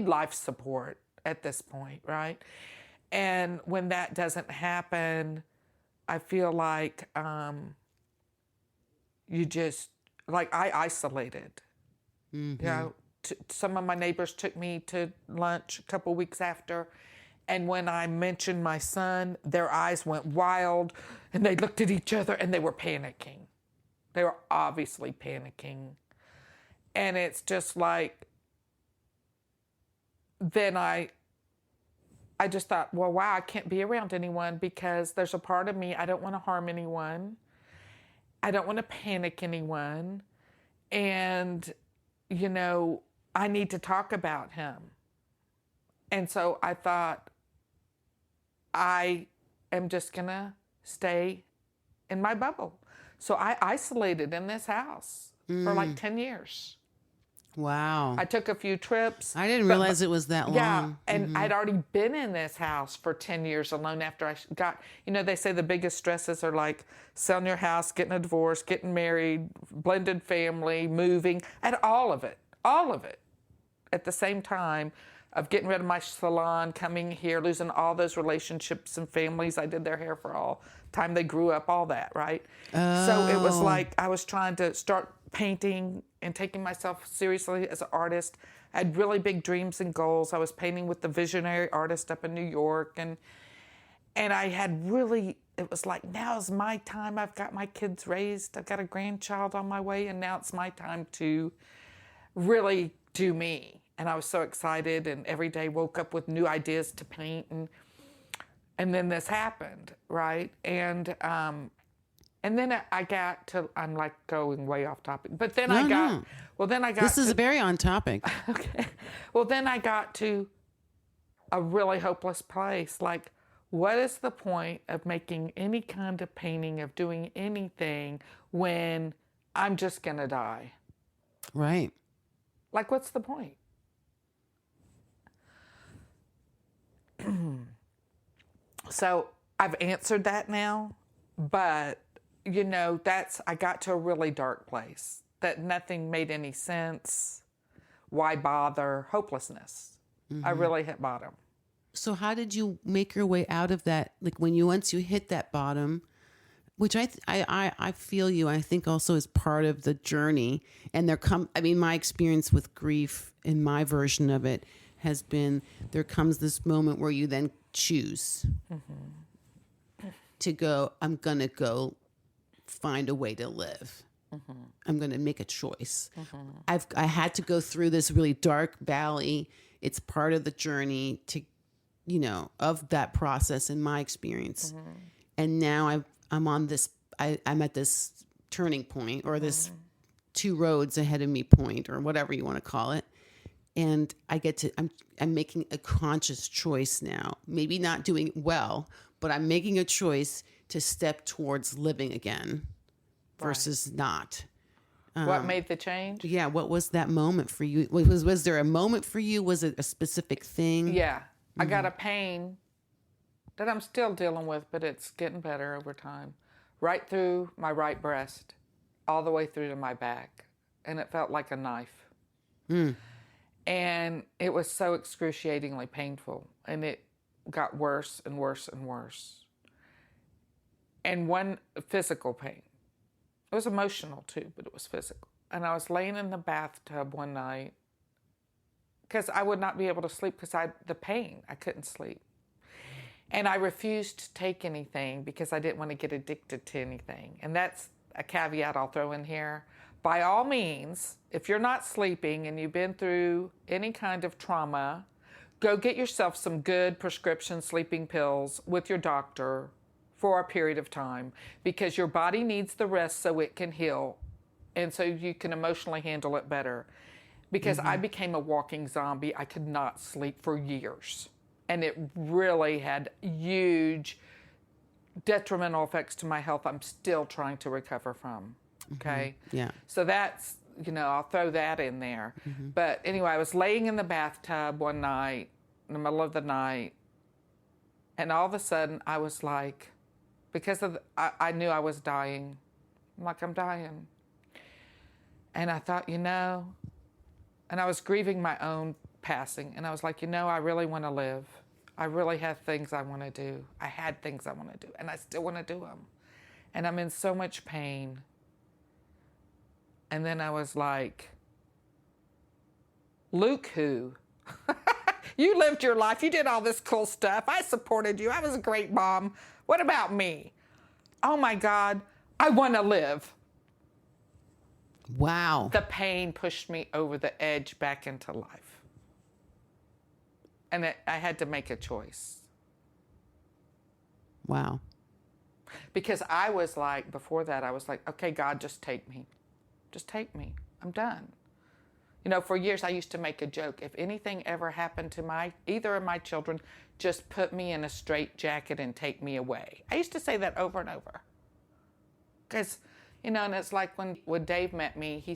life support at this point, right? And when that doesn't happen, I feel like I isolated. Some of my neighbors took me to lunch a couple weeks after, and when I mentioned my son, their eyes went wild, and they looked at each other, and they were panicking. They were obviously panicking. And it's just like, then I just thought, well, wow, I can't be around anyone because there's a part of me, I don't want to harm anyone. I don't want to panic anyone. And, I need to talk about him. And so I thought, I am just going to stay in my bubble. So I isolated in this house for like 10 years. Wow. I took a few trips. I didn't realize it was that long. Yeah, and I'd already been in this house for 10 years alone after I got, they say the biggest stresses are like selling your house, getting a divorce, getting married, blended family, moving. I had all of it at the same time of getting rid of my salon, coming here, losing all those relationships and families. I did their hair for all time they grew up, all that, right? Oh. So it was like I was trying to start painting and taking myself seriously as an artist. I had really big dreams and goals. I was painting with the visionary artist up in New York, and I had really, it was like, now is my time. I've got my kids raised. I've got a grandchild on my way, and now it's my time to really do me. And I was so excited, and every day woke up with new ideas to paint, and then this happened, right? And then I got to, I'm like going way off topic, but then I got This is very on topic. Okay. Well, then I got to a really hopeless place. Like, what is the point of making any kind of painting, of doing anything when I'm just going to die? Right. Like, what's the point? So I've answered that now, but I got to a really dark place that nothing made any sense. Why bother? Hopelessness. I really hit bottom. So how did you make your way out of that? Like once you hit that bottom, which I feel you, I think also is part of the journey. And my experience with grief in my version of it has been, there comes this moment where you then choose to go, I'm going to go find a way to live. I'm going to make a choice. I had to go through this really dark valley. It's part of the journey to, of that process in my experience. And now I'm on this, I'm at this turning point, or this two roads ahead of me point, or whatever you want to call it. And I'm making a conscious choice now, maybe not doing well, but I'm making a choice to step towards living again versus not. What made the change? Yeah. What was that moment for you? Was there a moment for you? Was it a specific thing? Yeah. I got a pain that I'm still dealing with, but it's getting better over time. Right through my right breast, all the way through to my back. And it felt like a knife. And it was so excruciatingly painful. And it got worse and worse and worse. And one physical pain. It was emotional too, but it was physical. And I was laying in the bathtub one night because I would not be able to sleep because the pain. I couldn't sleep. And I refused to take anything because I didn't want to get addicted to anything. And that's a caveat I'll throw in here. By all means, if you're not sleeping and you've been through any kind of trauma, go get yourself some good prescription sleeping pills with your doctor for a period of time, because your body needs the rest so it can heal and so you can emotionally handle it better. Because I became a walking zombie. I could not sleep for years. And it really had huge detrimental effects to my health I'm still trying to recover from. Okay? Yeah. So that's, I'll throw that in there. But anyway, I was laying in the bathtub one night, in the middle of the night, and all of a sudden I was like, because I knew I was dying. I'm like, I'm dying. And I thought, and I was grieving my own passing. And I was like, I really want to live. I really have things I want to do. I had things I want to do, and I still want to do them. And I'm in so much pain. And then I was like, Luke who? You lived your life. You did all this cool stuff. I supported you. I was a great mom. What about me? Oh my God, I want to live. Wow. The pain pushed me over the edge back into life. And I had to make a choice. Wow. Because I was like, before that, I was like, okay, God, just take me. Just take me. I'm done. For years I used to make a joke. If anything ever happened to either of my children, just put me in a straitjacket and take me away. I used to say that over and over. Because, and it's like when Dave met me, he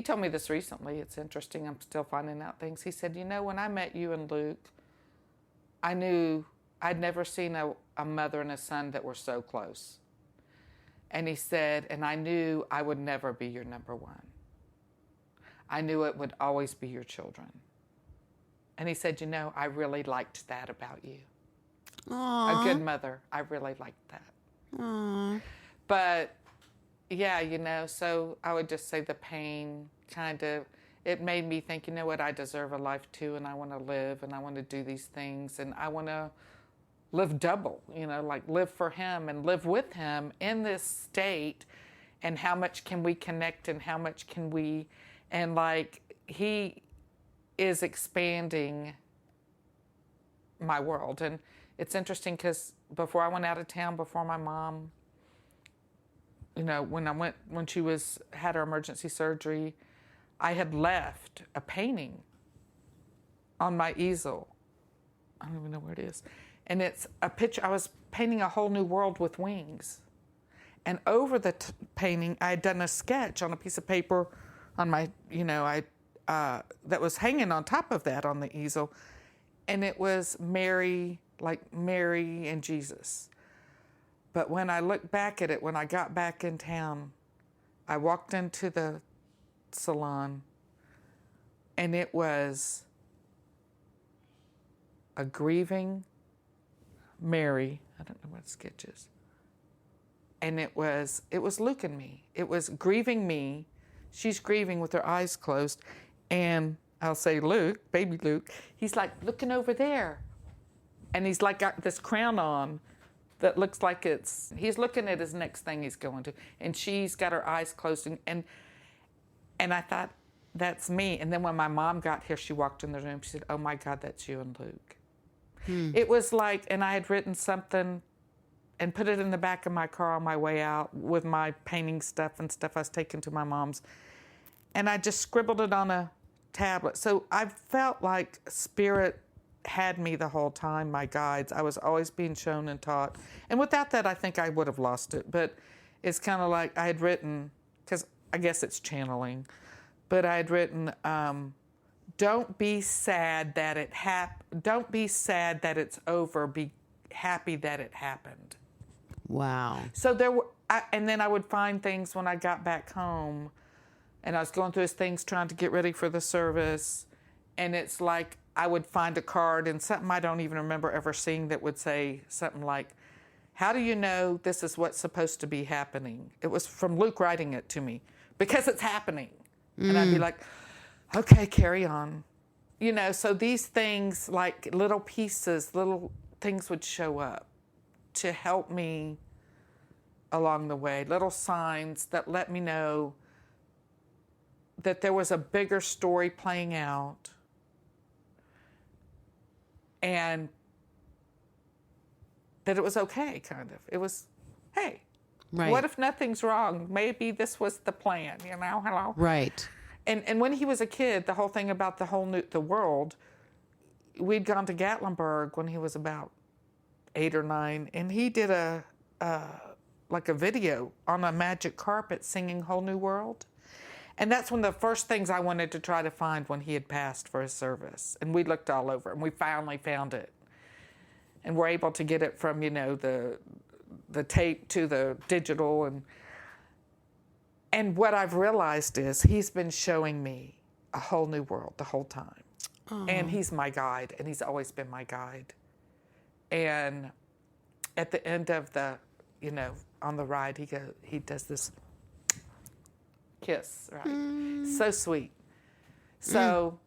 told me this recently. It's interesting. I'm still finding out things. He said, when I met you and Luke, I knew I'd never seen a mother and a son that were so close. And he said, and I knew I would never be your number one. I knew it would always be your children. And he said, I really liked that about you. Aww. A good mother. I really liked that. Aww. But, yeah, so I would just say the pain it made me think, what, I deserve a life too, and I want to live, and I want to do these things, and I want to live double, like live for him and live with him in this state, and how much can we connect and how much can we, and like he is expanding my world. And it's interesting because before I went out of town, before my mom, when she had her emergency surgery, I had left a painting on my easel. I don't even know where it is. And it's a picture. I was painting a whole new world with wings. And over the painting, I had done a sketch on a piece of paper on my, that was hanging on top of that on the easel. And it was Mary, like Mary and Jesus. But when I look back at it, when I got back in town, I walked into the salon, and it was a grieving Mary. I don't know what sketch is. And it was Luke and me. It was grieving me. She's grieving with her eyes closed. And I'll say, Luke, baby Luke, he's like looking over there. And he's like got this crown on that looks like he's looking at his next thing he's going to. And she's got her eyes closed. And I thought, that's me. And then when my mom got here, she walked in the room. She said, oh my God, that's you and Luke. It was like, and I had written something and put it in the back of my car on my way out with my painting stuff and stuff I was taking to my mom's. And I just scribbled it on a tablet. So I felt like Spirit had me the whole time, my guides. I was always being shown and taught. And without that, I think I would have lost it. But it's kind of like I had written, because I guess it's channeling, but I had written, don't be sad that don't be sad that it's over. Be happy that it happened. Wow. So and then I would find things when I got back home, and I was going through his things trying to get ready for the service, and it's like I would find a card and something I don't even remember ever seeing that would say something like, how do you know this is what's supposed to be happening? It was from Luke writing it to me, because it's happening. And I'd be like, okay, carry on. You know, so these things, like little pieces, little things would show up to help me along the way, little signs that let me know that there was a bigger story playing out, and that it was okay, kind of. It was, hey, what if nothing's wrong? Maybe this was the plan, you know? Hello? Right. And when he was a kid, the whole thing about the world, we'd gone to Gatlinburg when he was about 8 or 9, and he did a video on a magic carpet singing Whole New World. And that's one of the first things I wanted to try to find when he had passed for his service. And we looked all over, and we finally found it. And we're able to get it from, the tape to the digital. And what I've realized is he's been showing me a whole new world the whole time. Oh. And he's my guide, and he's always been my guide. And at the end of the, on the ride, he does this kiss, right? So sweet. So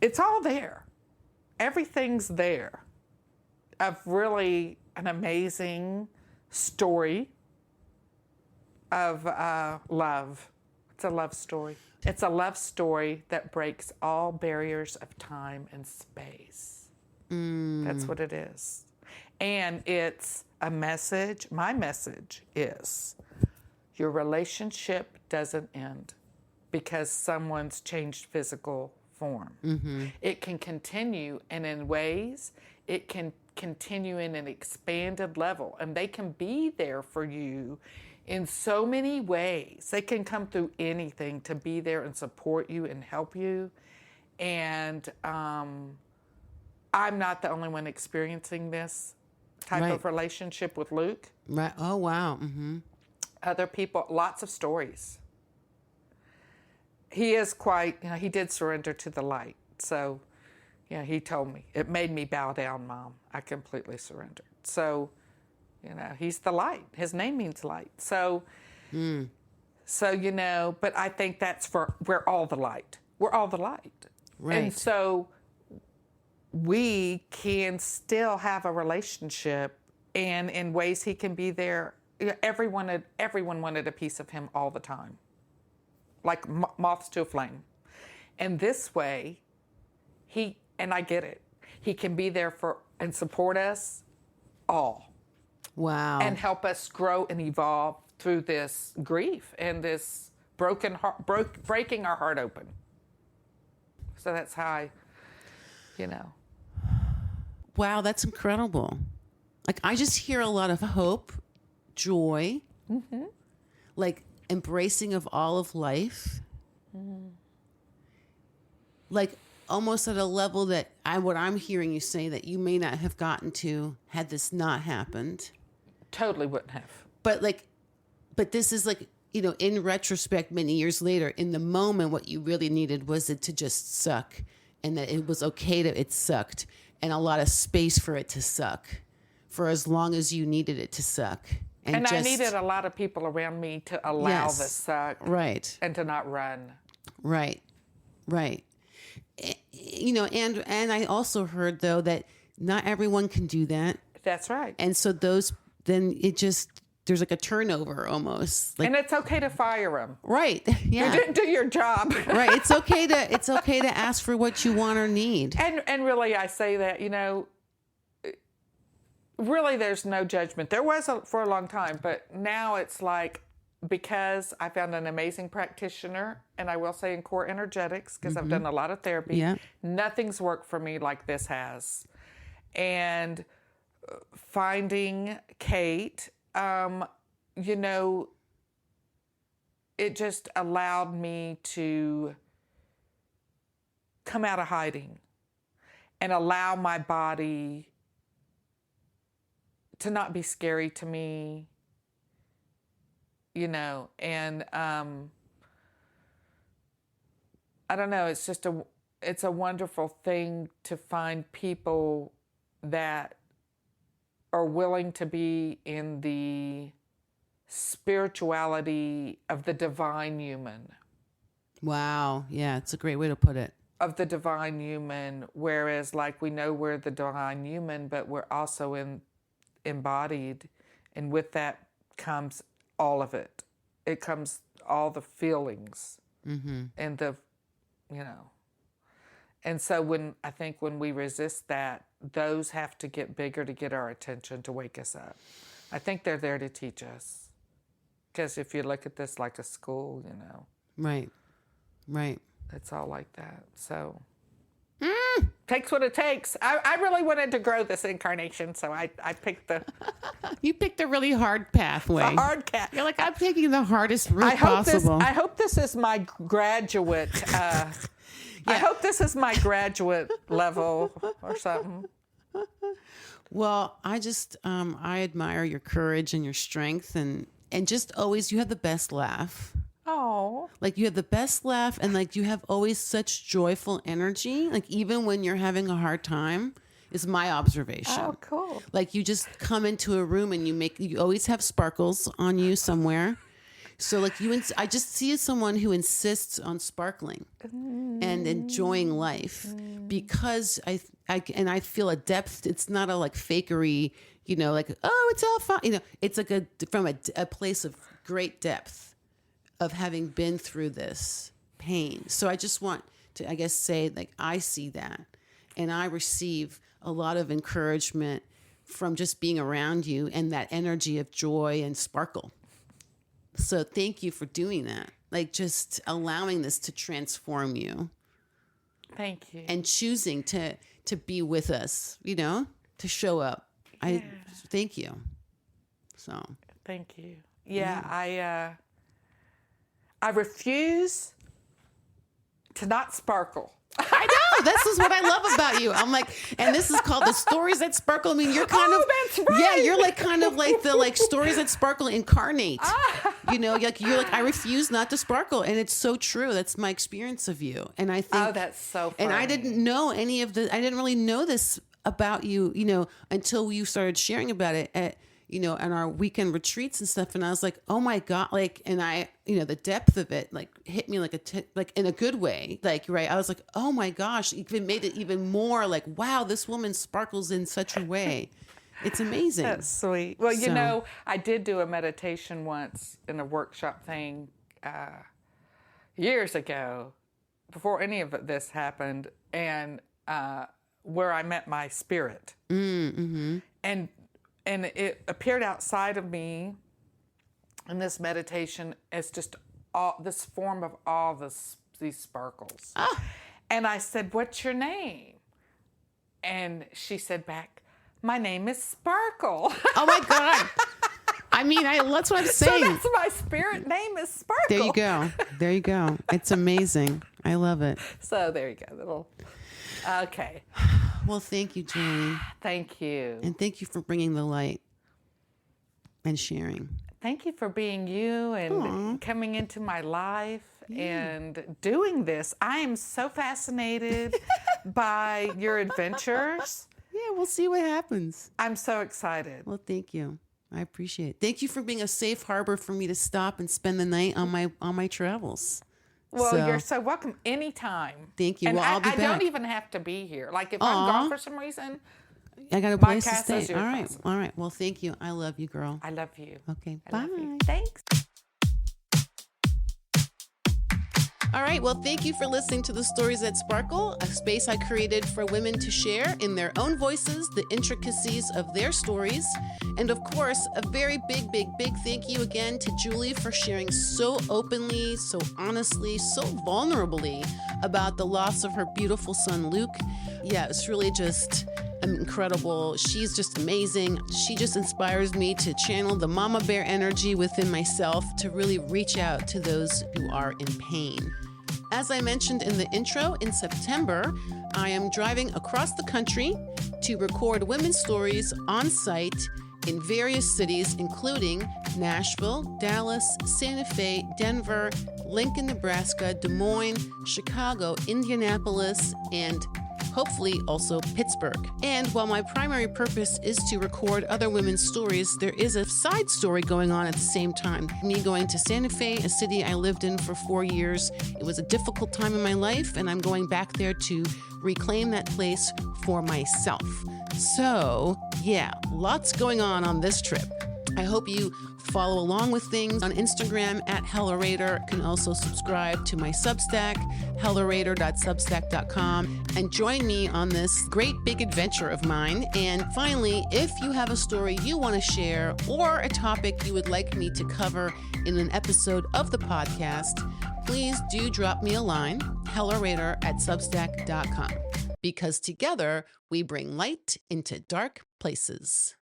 it's all there. Everything's there of really an amazing story of love. It's a love story. It's a love story that breaks all barriers of time and space. That's what it is. And it's a message. My message is your relationship doesn't end because someone's changed physical form. It can continue, and in ways, it can continue in an expanded level, and they can be there for you in so many ways. They can come through anything to be there and support you and help you. And I'm not the only one experiencing this type of relationship with Luke. Right. Oh, wow. Other people, lots of stories. He is quite, he did surrender to the light. So, he told me, it made me bow down, Mom. I completely surrendered. So, he's the light. His name means light. So, but I think that's we're all the light. We're all the light. Right. And so we can still have a relationship, and in ways he can be there. Everyone wanted a piece of him all the time, like moths to a flame. And this way, and I get it, he can be there and support us all. Wow. And help us grow and evolve through this grief and this broken heart, breaking our heart open. So that's how Wow, that's incredible. Like, I just hear a lot of hope, joy, like embracing of all of life. Like, almost at a level that what I'm hearing you say that you may not have gotten to had this not happened. Totally wouldn't have. But this is like, in retrospect, many years later, in the moment, what you really needed was it to just suck, and that it was okay it sucked, and a lot of space for it to suck for as long as you needed it to suck. And I needed a lot of people around me to allow the suck. Right. And to not run. Right. Right. And I also heard, though, that not everyone can do that. That's right. And so there's like a turnover almost. And it's okay to fire them. Right. Yeah. You didn't do your job. Right. It's okay to ask for what you want or need. And really, I say that, really there's no judgment. There was for a long time, but now it's like, because I found an amazing practitioner, and I will say in core energetics, because I've done a lot of therapy, nothing's worked for me like this has. And finding Kate, it just allowed me to come out of hiding and allow my body to not be scary to me, and I don't know, it's a wonderful thing to find people that are willing to be in the spirituality of the divine human. Wow. Yeah, it's a great way to put it. Of the divine human, whereas like we know we're the divine human, but we're also embodied, and with that comes all of it. It comes all the feelings and and so when we resist that, those have to get bigger to get our attention, to wake us up. I think they're there to teach us, because if you look at this like a school, right, it's all like that. So takes what it takes. I really wanted to grow this incarnation, so I picked You picked a really hard pathway. A hard cat. You're like, I'm taking the hardest route possible. I hope this is my graduate. I hope this is my graduate level or something. Well, I just I admire your courage and your strength, and just always you have the best laugh. Oh. Like you have the best laugh, and like you have always such joyful energy. Like even when you're having a hard time, is my observation. Oh, cool. Like you just come into a room and you always have sparkles on you somewhere. So like I just see someone who insists on sparkling and enjoying life, because I feel a depth. It's not a like fakery, like, oh, it's all fine. It's like from a place of great depth of having been through this pain. So I just want to, I guess, say like, I see that, and I receive a lot of encouragement from just being around you and that energy of joy and sparkle. So thank you for doing that. Like just allowing this to transform you. Thank you. And choosing to be with us, to show up. Yeah. Thank you. So. Thank you. Yeah. I refuse to not sparkle. I know. This is what I love about you. I'm like, and this is called the stories that sparkle. I mean, you're kind of, that's right. Yeah, you're like kind of like the like stories that sparkle incarnate. You're like, I refuse not to sparkle, and it's so true. That's my experience of you, and I think, that's so funny. And I didn't know I didn't really know this about you, until you started sharing about it at on our weekend retreats and stuff. And I was like, oh my God, like, and I, the depth of it, like hit me like like in a good way. Like, right. I was like, oh my gosh, it made it even more like, wow, this woman sparkles in such a way. It's amazing. That's sweet. Well, I did do a meditation once in a workshop thing years ago, before any of this happened, and where I met my spirit. Mm-hmm. And it appeared outside of me in this meditation as just all this form of all these sparkles. Ah. And I said, "What's your name?" And she said back, "My name is Sparkle." Oh my God. I mean, that's what I'm So saying. that's my spirit name is Sparkle. There you go. There you go. It's amazing. I love it. So there you go. Okay. Well, thank you, Julie. Thank you. And thank you for bringing the light and sharing. Thank you for being you and coming into my life and doing this. I am so fascinated by your adventures. Yeah, we'll see what happens. I'm so excited. Well, thank you. I appreciate it. Thank you for being a safe harbor for me to stop and spend the night on my travels. Well, you're so welcome anytime. Thank you. And well, I'll be I back. don't even have to be here. Like if I'm gone for some reason, I got a my place to castle is stay. your All right. castle. All right. Well, thank you. I love you, girl. I love you. Okay. I Bye. love you. Thanks. All right. Well, thank you for listening to the Stories That Sparkle, a space I created for women to share in their own voices the intricacies of their stories. And of course, a very big, big, big thank you again to Julie for sharing so openly, so honestly, so vulnerably about the loss of her beautiful son, Luke. Yeah, it's really just incredible. She's just amazing. She just inspires me to channel the mama bear energy within myself to really reach out to those who are in pain. As I mentioned in the intro, in September, I am driving across the country to record women's stories on site in various cities, including Nashville, Dallas, Santa Fe, Denver, Lincoln, Nebraska, Des Moines, Chicago, Indianapolis, and hopefully also Pittsburgh. And while my primary purpose is to record other women's stories, there is a side story going on at the same time. Me going to Santa Fe, a city I lived in for 4 years. It was a difficult time in my life, and I'm going back there to reclaim that place for myself. So, yeah, lots going on this trip. I hope you follow along with things on Instagram at HellaRaider. You can also subscribe to my Substack, hellaraider.substack.com, and join me on this great big adventure of mine. And finally, if you have a story you want to share or a topic you would like me to cover in an episode of the podcast, please do drop me a line, hellaraider@substack.com, because together we bring light into dark places.